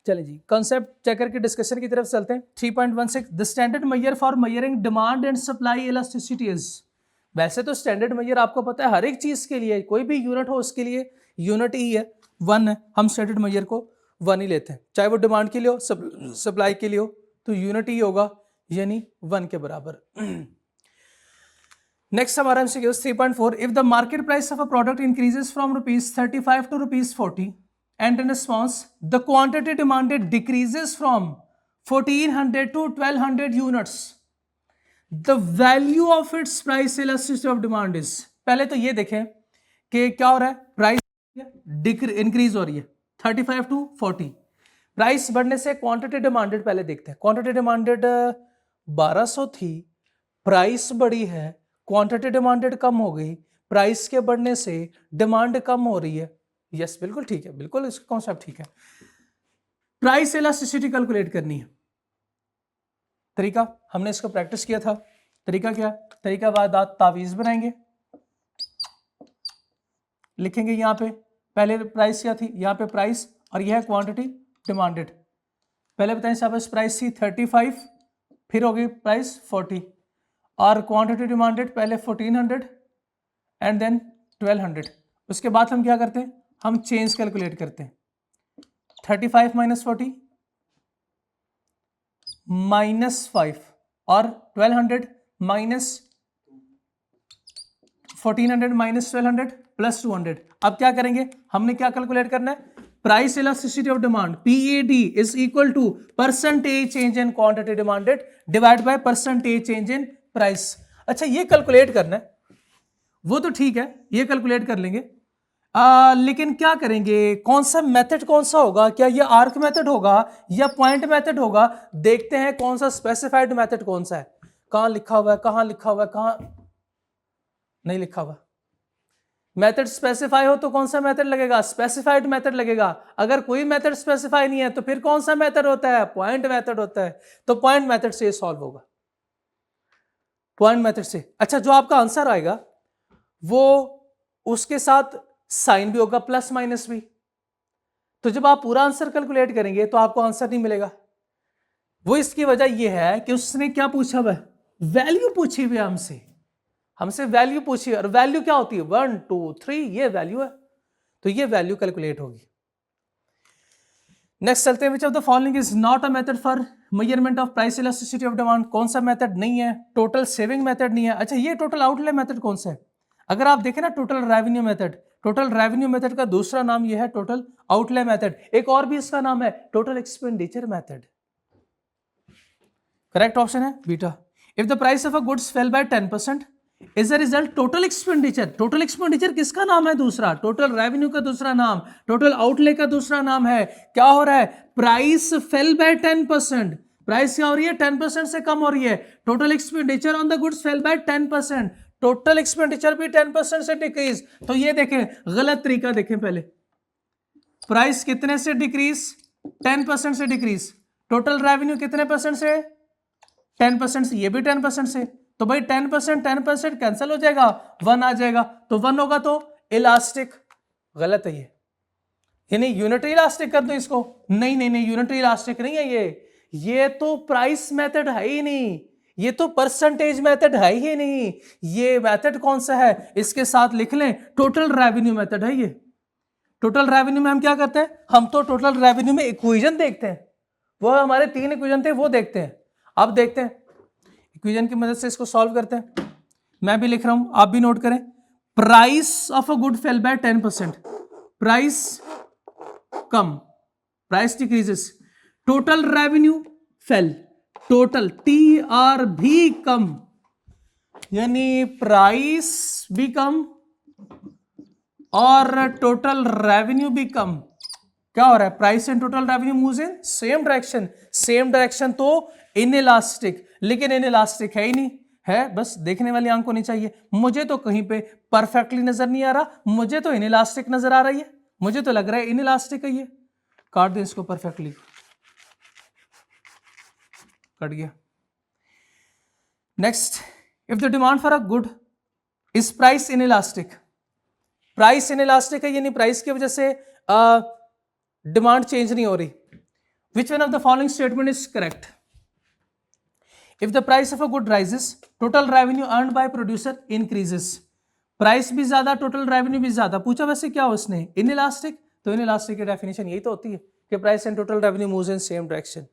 चलिए जी, कॉन्सेप्ट चेकर के डिस्कशन की तरफ चलते हैं। 3.16 the standard major for measuring demand and supply elasticity is. वैसे तो स्टैंडर्ड मेजर आपको पता है हर एक चीज के लिए, कोई भी यूनिट हो उसके लिए यूनिट ही है, 1 है। हम स्टैंडर्ड मेजर को 1 ही लेते हैं, चाहे वो डिमांड के लिए हो सप्लाई के लिए हो, तो यूनिट ही होगा, यानी 1 के बराबर। नेक्स्ट हमारा MCQ 3.4 if the market price of a product increases from ₹35 to ₹40 and in response the quantity demanded decreases from 1400 to 1200 units, the value of its price elasticity of demand is। पहले तो ये देखें कि क्या हो रहा है, प्राइस इंक्रीज हो रही है 35 to 40, प्राइस बढ़ने से क्वांटिटी डिमांडेड पहले देखते हैं। क्वांटिटी डिमांडेड 1200 थी, प्राइस बढ़ी है, क्वांटिटी डिमांडेड कम हो गई, प्राइस के बढ़ने से डिमांड कम हो रही है। यस बिल्कुल ठीक है, बिल्कुल इसका कॉन्सेप्ट ठीक है। प्राइस इलास्टिसिटी कैलकुलेट करनी है। तरीका हमने इसको प्रैक्टिस किया था। तरीका क्या, तरीका बाद आप तावीज बनाएंगे, लिखेंगे यहां पे पहले प्राइस क्या थी, यहां पे प्राइस, और यह है क्वांटिटी डिमांडेड। पहले बताएं साहब, प्राइस थी 35, फिर हो गई प्राइस 40, और क्वांटिटी डिमांडेड पहले 1400 एंड देन 1200। उसके बाद हम क्या करते हैं, हम चेंज कैलकुलेट करते हैं। 35 माइनस 40 माइनस 5 और 1200 माइनस 1400 माइनस 1200 प्लस 200। अब क्या करेंगे, हमने क्या कैलकुलेट करना है, price elasticity of demand PAD is equal to percentage change in quantity demanded divide by percentage change in price. अच्छा ये कैलकुलेट करना है, वो तो ठीक है, ये कैलकुलेट कर लेंगे, लेकिन क्या करेंगे, कौन सा मेथड कौन सा होगा, क्या ये आर्क मेथड होगा या पॉइंट मेथड होगा। देखते हैं कौन सा स्पेसिफाइड मेथड कौन सा है, कहां लिखा हुआ है, कहां लिखा हुआ है, कहां नहीं लिखा हुआ। मेथड स्पेसिफाई हो तो कौन सा मेथड लगेगा, स्पेसिफाइड मेथड लगेगा। अगर कोई मेथड स्पेसिफाई नहीं है तो फिर कौन सा मेथड होता है, पॉइंट मेथड होता है। तो पॉइंट मेथड से सॉल्व होगा, पॉइंट मेथड से। अच्छा जो आपका आंसर आएगा वो उसके साथ साइन भी होगा, प्लस माइनस भी। तो जब आप पूरा आंसर कैलकुलेट करेंगे तो आपको आंसर नहीं मिलेगा। वो इसकी वजह यह है कि उसने क्या पूछा हुआ है, वैल्यू पूछी हुई है हमसे वैल्यू पूछी है, और वैल्यू क्या होती है 1 2 3, ये वैल्यू है, तो ये वैल्यू कैलकुलेट होगी। नेक्स्ट चलते हैं, विच of the following is not a method for measurement of price elasticity of demand. कौन सा मेथड नहीं है, टोटल सेविंग मेथड नहीं है। अच्छा ये टोटल आउटले मेथड कौन सा है, अगर आप देखें ना total revenue method, total revenue method का दूसरा नाम यह है टोटल आउटले मेथड, एक और भी इसका नाम है total expenditure method. Correct option है beta. If the price of a goods fell by 10% is a result total expenditure. Total expenditure किसका नाम है दूसरा, टोटल रेवेन्यू का दूसरा नाम, टोटल आउटले का दूसरा नाम है। क्या हो रहा है, प्राइस फेल बाय 10%, प्राइस क्या हो रही है 10% से कम हो रही है। Total expenditure on the goods fell by 10%, total expenditure भी 10% से डिक्रीज। तो ये देखें गलत तरीका, देखें पहले प्राइस कितने से डिक्रीज, 10% से डिक्रीज, टोटल रेवेन्यू कितने परसेंट से 10% से, ये भी 10% से। तो भाई 10% कैंसिल हो जाएगा, 1 आ जाएगा, तो 1 होगा तो इलास्टिक। गलत है ये नहीं यूनिटरी इलास्टिक कर दो इसको, नहीं नहीं नहीं यूनिटरी इलास्टिक नहीं है ये तो प्राइस मेथड है ही नहीं, ये तो परसेंटेज मेथड है ही नहीं। ये मेथड कौन सा है, इसके साथ लिख लें टोटल रेवेन्यू मेथड है ये। टोटल रेवेन्यू में हम क्या करते हैं, हम तो टोटल रेवेन्यू में इक्वेशन देखते हैं, वो हमारे 3 इक्वेशन थे वो देखते हैं। अब देखते हैं इक्वेशन की मदद से इसको सॉल्व करते हैं। मैं भी लिख रहा हूं, आप भी नोट करें। Price of a good fell by 10%, price कम, price decreases, total revenue fell, total TR भी कम, यानी प्राइस भी कम और टोटल रेवेन्यू भी कम। क्या हो रहा है, price and total revenue moves in same direction. Same direction तो इनइलास्टिक, लेकिन इनइलास्टिक है ही नहीं, है बस देखने वाली आंख को नहीं चाहिए। मुझे तो कहीं पे परफेक्टली नजर नहीं आ रहा, मुझे तो इनइलास्टिक नजर आ रही है, मुझे तो लग रहा है इनइलास्टिक है ये। काट दें इसको, परफेक्टली कट गया। Next, if the demand for a good is price in elastic, price in elastic है यानी प्राइस की वजह से डिमांड चेंज नहीं हो रही. Which one of the following statement is correct? If the price of a good rises, total revenue earned by producer increases. Price भी ज्यादा, टोटल रेवेन्यू भी ज्यादा. पूछा वैसे क्या उसने, इन इलास्टिक, तो इन इलास्टिक की डेफिनेशन यही तो होती है कि price and total revenue moves in same direction.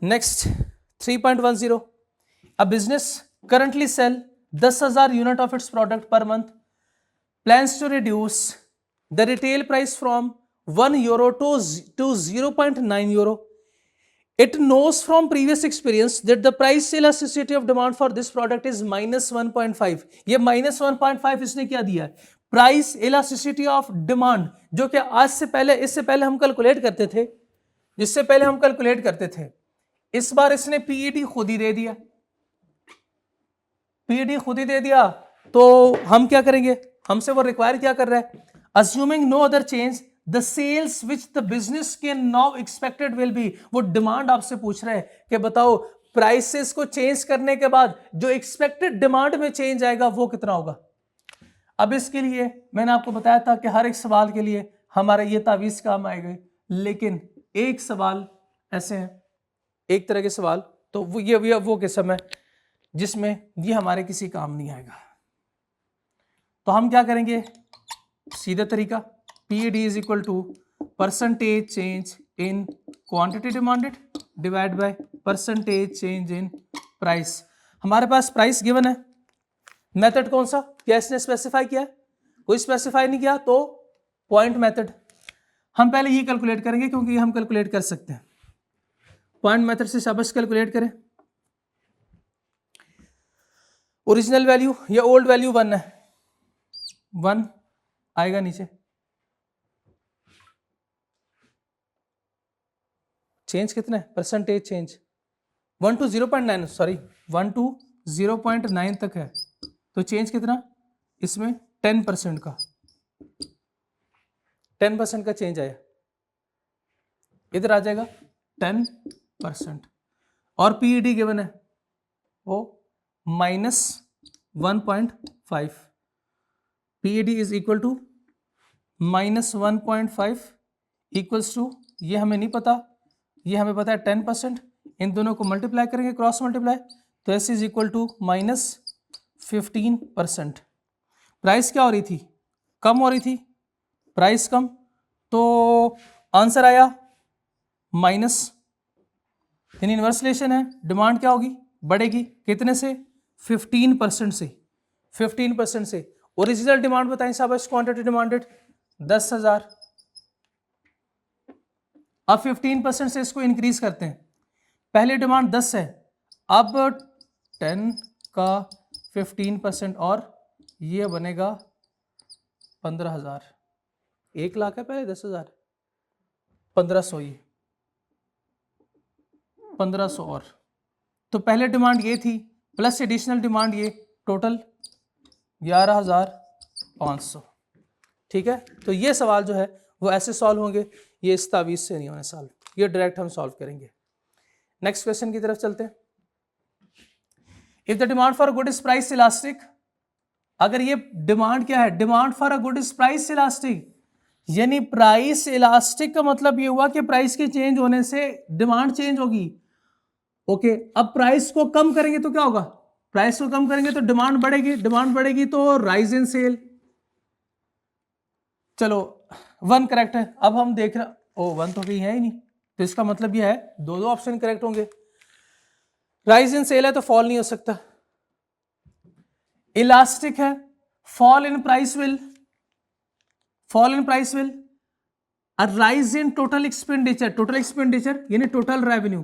Next 3.10, a business currently sell 10,000 unit of its product per month, plans to reduce the retail price from €1 to 0.9 It knows from previous experience that the price elasticity of demand for this product is -1.5. ये -1.5 इसने क्या दिया है? Price elasticity of demand, जो कि आज से पहले, इससे पहले हम कैलकुलेट करते थे, जिससे पहले हम कैलकुलेट करते थे. इस बार इसने पीईडी खुद ही दे दिया, पीईडी खुद ही दे दिया. तो हम क्या करेंगे, हमसे वो रिक्वायर क्या कर रहा है? Assuming no other change the sales which the business can now expected will be. वो डिमांड आपसे पूछ रहे हैं कि बताओ प्राइसेस को चेंज करने के बाद जो एक्सपेक्टेड डिमांड में चेंज आएगा वो कितना होगा. अब इसके लिए मैंने आपको बताया था कि हर एक सवाल के लिए हमारा ये तावीज काम आएगा, लेकिन एक सवाल ऐसे हैं, एक तरह के सवाल तो वो किस्म है जिसमें ये हमारे किसी काम नहीं आएगा. तो हम क्या करेंगे, सीधा तरीका, PED is equal to percentage change in quantity demanded divide by percentage change in price. हमारे पास प्राइस गिवन है, मेथड कौन सा, क्या इसने स्पेसिफाई किया? कोई स्पेसिफाई नहीं किया, तो पॉइंट मेथड. हम पहले ये कैलकुलेट करेंगे क्योंकि हम कैलकुलेट कर सकते हैं. पॉइंट मेथड से शाबाश कैलकुलेट करें. ओरिजिनल वैल्यू या ओल्ड वैल्यू 1 है, 1 आएगा नीचे. चेंज कितना है, percentage change 1 to 0.9, sorry 1 to 0.9 तक है, तो चेंज कितना इसमें 10% का, 10% का चेंज आया, इधर आ जाएगा 10%. और पीईडी गिवन है वो -1.5. PED is equal to -1.5 equals to, ये हमें नहीं पता, ये हमें पता है 10%. इन दोनों को मल्टीप्लाई करेंगे, क्रॉस मल्टीप्लाई, तो S is equal to -15%. Price क्या हो रही थी, कम हो रही थी, प्राइस कम, तो आंसर आया माइनस. इन्वर्सलेशन है, डिमांड क्या होगी, बढ़ेगी, कितने से, 15% से, 15% से. ओरिजिनल डिमांड बताएं साहब, क्वांटिटी डिमांडेड 10,000. अब 15% से इसको इंक्रीज करते हैं. पहले डिमांड 10 है, अब 10 का 15% और ये बनेगा 15,000. 1 लाख है पहले, 10,000, 1500, ये 1500 और, तो पहले डिमांड ये थी प्लस एडिशनल डिमांड ये, टोटल 11,500. ठीक है, तो ये सवाल जो है वो ऐसे सॉल्व होंगे, ये इस तावीज से नहीं होने सॉल्व, ये डायरेक्ट हम सॉल्व करेंगे. नेक्स्ट क्वेश्चन की तरफ चलते हैं. If the demand for good is price elastic, अगर ये डिमांड क्या है, demand for a good is price elastic, यानी प्राइस इलास्टिक का मतलब ये हुआ कि प्राइस के चेंज होने से डिमांड चेंज होगी. ओके, अब प्राइस को कम करेंगे तो क्या होगा, प्राइस को कम करेंगे तो डिमांड बढ़ेगी, डिमांड बढ़ेगी तो राइज इन सेल. चलो 1 करेक्ट है. अब हम देख रहे, ओ 1 तो कहीं है ही नहीं, तो इसका मतलब यह है दो ऑप्शन करेक्ट होंगे. राइज इन सेल है तो फॉल नहीं हो सकता. इलास्टिक है, fall in price will, fall in price will. Rise in total expenditure, total expenditure यानी टोटल रेवेन्यू.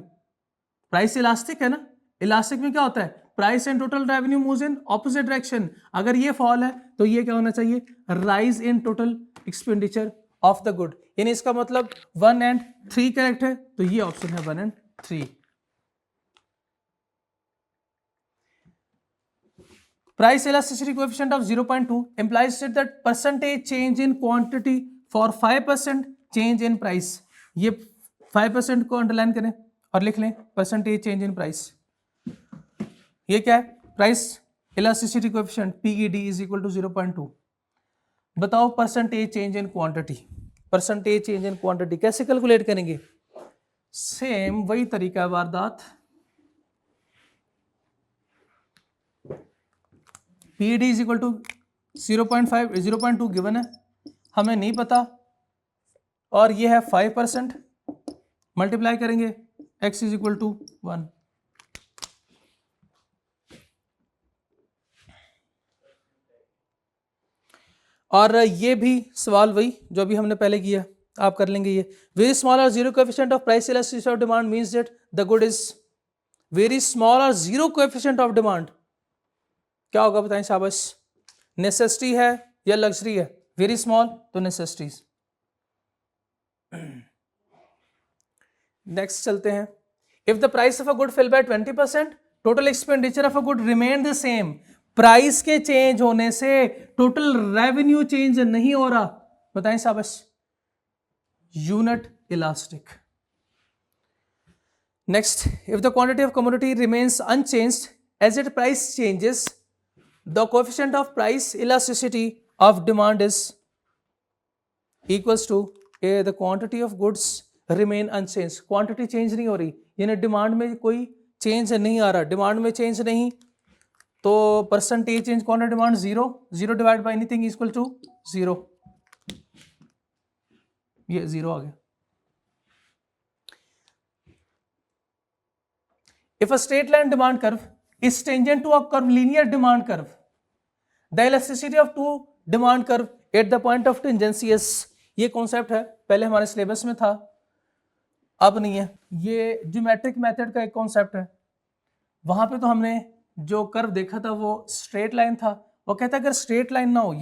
प्राइस इलास्टिक है ना, इलास्टिक में क्या होता है, price and total revenue moves in opposite direction. अगर ये फॉल है तो ये क्या होना चाहिए, rise in total expenditure of the good. यानी इसका मतलब 1 and 3 करेक्ट है, तो ये ऑप्शन है 1 and 3. Price elasticity coefficient of 0.2 implies that percentage change in quantity for 5% change in price. ये 5% को अंडरलाइन करें और लिख लें परसेंटेज चेंज इन प्राइस. ये क्या है, price elasticity coefficient PED is equal to 0.2। बताओ percentage change in quantity, percentage change in quantity कैसे कैलकुलेट करेंगे? सेम वही तरीका है वारदात, PED is equal to 0.5 0.2 given है, हमें नहीं पता, और ये है 5%, मल्टीप्लाई करेंगे x इज इक्वल टू 1। और ये भी सवाल वही जो अभी हमने पहले किया, आप कर लेंगे ये। वेरी स्मॉल और zero coefficient of price elasticity of demand means that the good is very small और जीरो कोएफिशिएंट ऑफ डिमांड, क्या होगा बताएं शाबाश? नेसेसिटी है या लग्जरी है? वेरी स्मॉल तो नेसेसिटीज। नेक्स्ट चलते हैं, if the price of a good fell by 20%, total expenditure of a good remain the same. Price के चेंज होने से टोटल रेवेन्यू चेंज नहीं हो रहा, बताएं शाबाश? Unit elastic. Next, if the quantity of commodity remains unchanged as it price changes, the coefficient of price elasticity of demand is equals to the quantity of goods remain unchange. Quantity change नहीं हो रही, यानी demand में कोई change नहीं आ रहा, demand में change नहीं, तो percentage change quantity demand 0, 0 divide by anything equal to 0, ये 0 आ गया। If a straight line demand curve is tangent to a curve linear demand curve, the elasticity of two demand curve at the point of tangency is, ये concept है पहले हमारे syllabus में था, अब नहीं है, ये ज्योमेट्रिक मेथड का एक कॉन्सेप्ट है। वहां पे तो हमने जो कर्व देखा था वो स्ट्रेट लाइन था, वो कहता है अगर स्ट्रेट लाइन ना हो,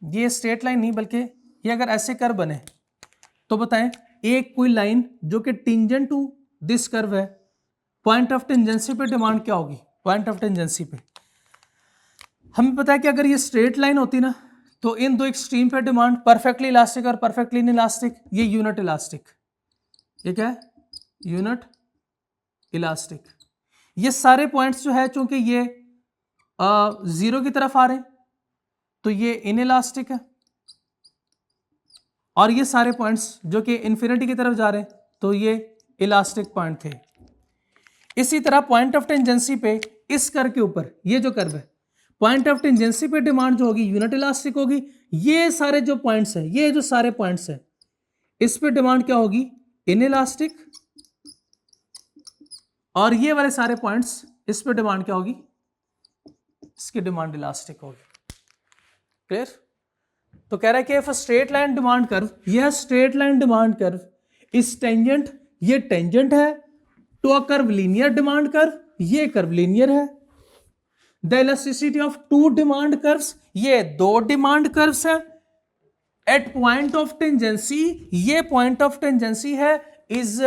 ये स्ट्रेट लाइन नहीं बल्कि ये अगर ऐसे कर्व बने तो बताएं एक कोई लाइन जो कि टेंजेंट टू दिस कर्व है, पॉइंट ऑफ टेंजेंसी पे डिमांड क्या होगी? पॉइंट ऑफ टेंजेंसी पे हमें पता है कि अगर ये स्ट्रेट लाइन होती ना तो इन दो एक्सट्रीम पे डिमांड परफेक्टली इलास्टिक और परफेक्टली इलास्टिक, ये यूनिट इलास्टिक, ये क्या है? Unit elastic. ये सारे पॉइंट्स जो है चूंकि ये 0 की तरफ आ रहे हैं तो ये इनइलास्टिक है, और ये सारे पॉइंट्स जो कि इन्फिनिटी की तरफ जा रहे हैं तो ये इलास्टिक पॉइंट थे। इसी तरह पॉइंट ऑफ टेंजेंसी पे इस कर्व के ऊपर ये जो कर्व है, पॉइंट ऑफ टेंजेंसी पे डिमांड जो होगी यूनिट इलास्टिक होगी। ये सारे जो पॉइंट्स हैं, ये जो सारे पॉइंट्स हैं, इस पे डिमांड क्या होगी? इनइलास्टिक, और ये वाले सारे पॉइंट्स इस पे डिमांड क्या होगी? इसकी डिमांड इलास्टिक होगी। क्लियर? तो कह रहा है कि if straight line demand curve, यह straight line demand curve is tangent, ये टेंजेंट है to a curve linear demand curve, ये कर्व लीनियर है। The elasticity of two demand curves, ये दो डिमांड कर्व्स है। एट पॉइंट ऑफ टेंजेंसी, ये point of tangency है, is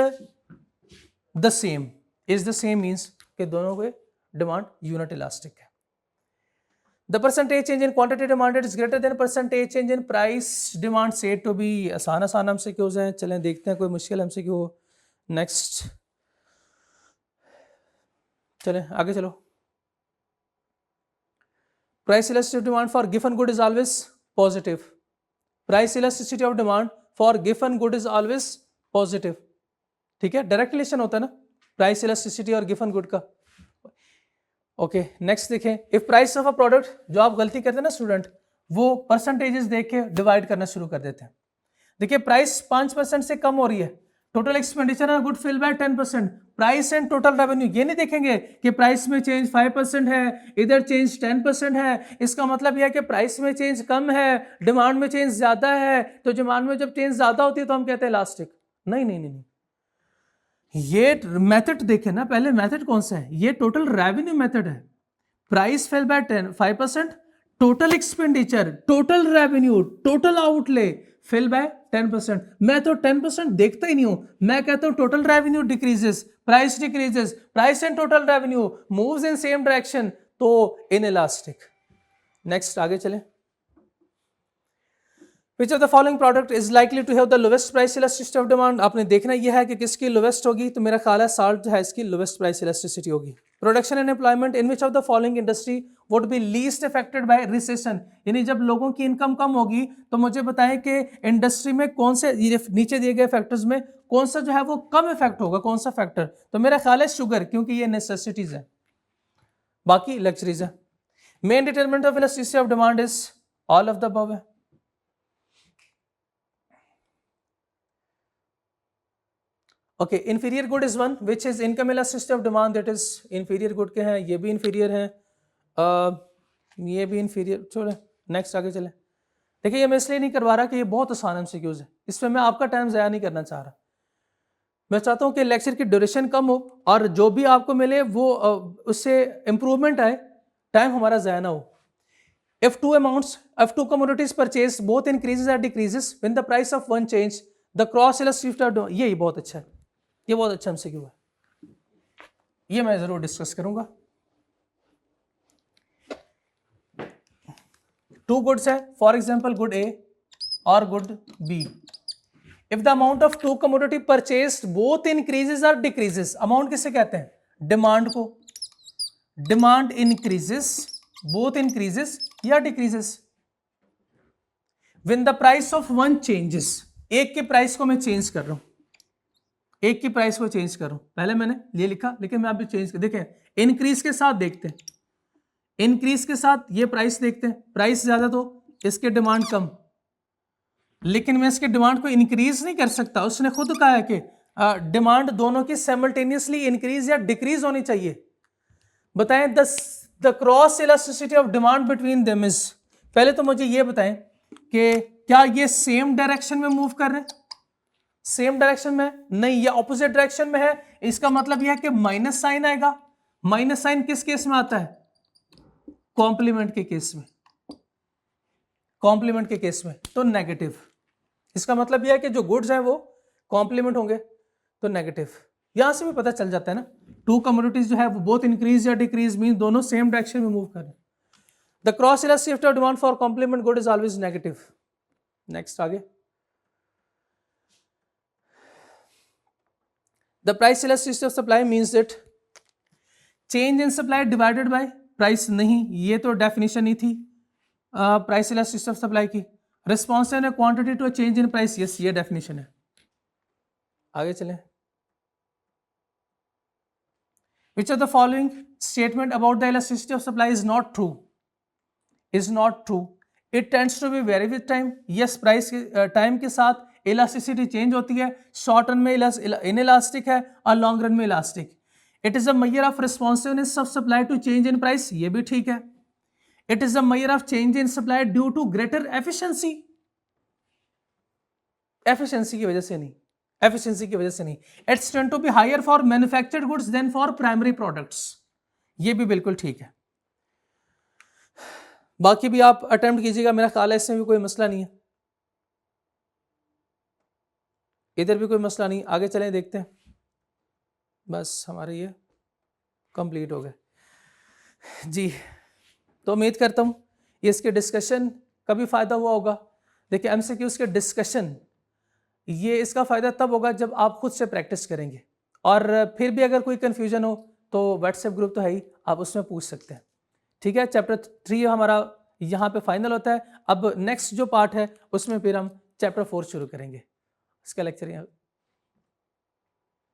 the same, is the same means कि दोनों के डिमांड यूनिट इलास्टिक है। The percentage change in quantity demanded is greater than percentage change in price demand said to be. आसान आसान हमसे क्यों हैं, चलें देखते हैं कोई मुश्किल हमसे क्यों हो। नेक्स्ट चलें आगे चलो। Price elasticity of demand for given good is always positive. Price elasticity of demand for given good is always positive. ठीक है, डायरेक्ट रिलेशन होता है ना प्राइस इलास्टिसिटी और गिवन गुड का। ओके नेक्स्ट देखें, if price of a product, जो आप गलती करते हैं ना स्टूडेंट, वो परसेंटेजेस देख के डिवाइड करना शुरू कर देते हैं। देखिए प्राइस 5% से कम हो रही है, total expenditure on good fell by 10%, price and total revenue, ये नहीं देखेंगे कि प्राइस में चेंज 5% है, इधर चेंज 10% है, इसका मतलब यह है कि प्राइस में चेंज कम है, डिमांड में चेंज ज्यादा है, तो डिमांड में जब चेंज ज्यादा होती है तो हम कहते हैं इलास्टिक। नहीं नहीं नहीं, ये मेथड देखें ना पहले, मेथड कौन सा है? ये टोटल रेवेन्यू मेथड है। Price fell by 5%, total expenditure, total revenue, total outlay fell by 10%। मैं तो 10% देखता ही नहीं हूं, मैं कहता हूं total revenue decreases, price decreases, price and total revenue moves in same direction, तो इनइलास्टिक। नेक्स्ट आगे चलें। Which of the following product is likely to have the lowest price elasticity of demand. आपने देखना यह है कि किसकी लोवेस्ट होगी, तो मेरा ख्याल है साल्ट जो है इसकी लोवेस्ट प्राइस इलास्टिसिटी होगी। Production and employment in which of the following industry would be least affected by recession, यानी जब लोगों की इनकम कम होगी तो मुझे बताएं कि इंडस्ट्री में कौन से नीचे दिए गए फैक्टर्स में कौन सा जो है वो कम इफेक्ट होगा, कौन सा फैक्टर, तो मेरा ख्याल है शुगर, क्योंकि ये नेसेसिटीज है, बाकी लग्जरीज है। Main determinant of elasticity of demand is all of the above है। Okay, inferior good is one which is income elasticity of demand, that is inferior good के हैं, ये भी इंफीरियर है, ये भी इंफीरियर। छोड़े, नेक्स्ट आगे चले। देखिए ये मैं इसलिए नहीं करवा रहा कि ये बहुत आसान एमसीक्यूज है, इसमें मैं आपका टाइम ज़ाया नहीं करना चाह रहा। मैं चाहता हूँ कि लेक्चर की ड्यूरेशन कम हो और जो भी आपको मिले वो उससे इम्प्रूवमेंट आए, टाइम हमारा ज़ाया ना हो। If two commodities purchased both increases or decreases when the price of one change, the cross elasticity of demand, यही बहुत अच्छा है, ये बहुत अच्छा एमसीक्यू है, ये मैं जरूर डिस्कस करूंगा। टू गुड्स है, फॉर एग्जांपल गुड ए और good B. If the amount of two commodity purchased both increases और डिक्रीजेस, अमाउंट किसे कहते हैं, डिमांड को, डिमांड इंक्रीजेस, बोथ इंक्रीजेस या decreases, when the price of one changes, एक के प्राइस को मैं चेंज कर रहा हूं, एक की प्राइस को चेंज कर रहा हूं, पहले मैंने ये लिखा लेकिन मैं अभी चेंज कर, देखें इंक्रीज के साथ देखते हैं, इंक्रीज के साथ ये प्राइस देखते हैं, प्राइस ज्यादा तो इसके डिमांड कम, लेकिन मैं इसके डिमांड को इंक्रीज नहीं कर सकता, उसने खुद कहा है कि डिमांड दोनों की साइमल्टेनियसली इंक्रीज या डिक्रीज होनी चाहिए। बताएं the cross elasticity of demand between them is, पहले तो मुझे ये बताएं कि क्या ये सेम डायरेक्शन में मूव कर रहे हैं, सेम डायरेक्शन में नहीं, ये ऑपोजिट डायरेक्शन में है, इसका मतलब यह है कि माइनस साइन आएगा। माइनस साइन किस केस में आता है, कॉम्प्लीमेंट के केस में, कॉम्प्लीमेंट के केस में तो नेगेटिव। इसका मतलब यह है कि जो गुड्स हैं वो कॉम्प्लीमेंट होंगे तो नेगेटिव। यहां से भी पता चल जाता है ना, टू कमोडिटीज जो है वो बोथ इंक्रीज या डिक्रीज मीन दोनों सेम डायरेक्शन में मूव कर रहे हैं। The cross elasticity of demand for complement good is always negative. Next आगे, the price elasticity of supply means that change in supply divided by price, नहीं ये तो डेफिनेशन ही थी प्राइस इलास्टिसिटी ऑफ सप्लाई की। Responsive quantity to change in price, yes ये definition है। आगे चलें, which of the following statement about the elasticity of supply is not true, is not true, it tends to be vary with time, yes price के time के साथ elasticity change होती है, short run में inelastic है और long run में elastic. It is a measure of responsiveness of supply to change in price, ये भी ठीक है। It is a measure of change in supply due to greater efficiency, efficiency की वजह से नहीं, एफिशिएंसी की वजह से नहीं। It's tend to be higher for manufactured goods than for primary products, ये भी बिल्कुल ठीक है। बाकी भी आप अटेम्प्ट कीजिएगा, मेरा ख्याल है इसमें भी कोई मसला नहीं है, इधर भी कोई मसला नहीं। आगे चलें देखते हैं, बस हमारे ये कंप्लीट हो गए जी। तो उम्मीद करता हूँ ये इसके डिस्कशन का भी फ़ायदा हुआ होगा। देखिए एमसीक्यूज़ के डिस्कशन ये इसका फ़ायदा तब होगा जब आप खुद से प्रैक्टिस करेंगे, और फिर भी अगर कोई कन्फ्यूजन हो तो व्हाट्सएप ग्रुप तो है ही, आप उसमें पूछ सकते हैं। ठीक है, चैप्टर 3 हमारा यहाँ पे फाइनल होता है। अब नेक्स्ट जो पार्ट है उसमें फिर हम चैप्टर 4 शुरू करेंगे। इसका लेक्चर यहाँ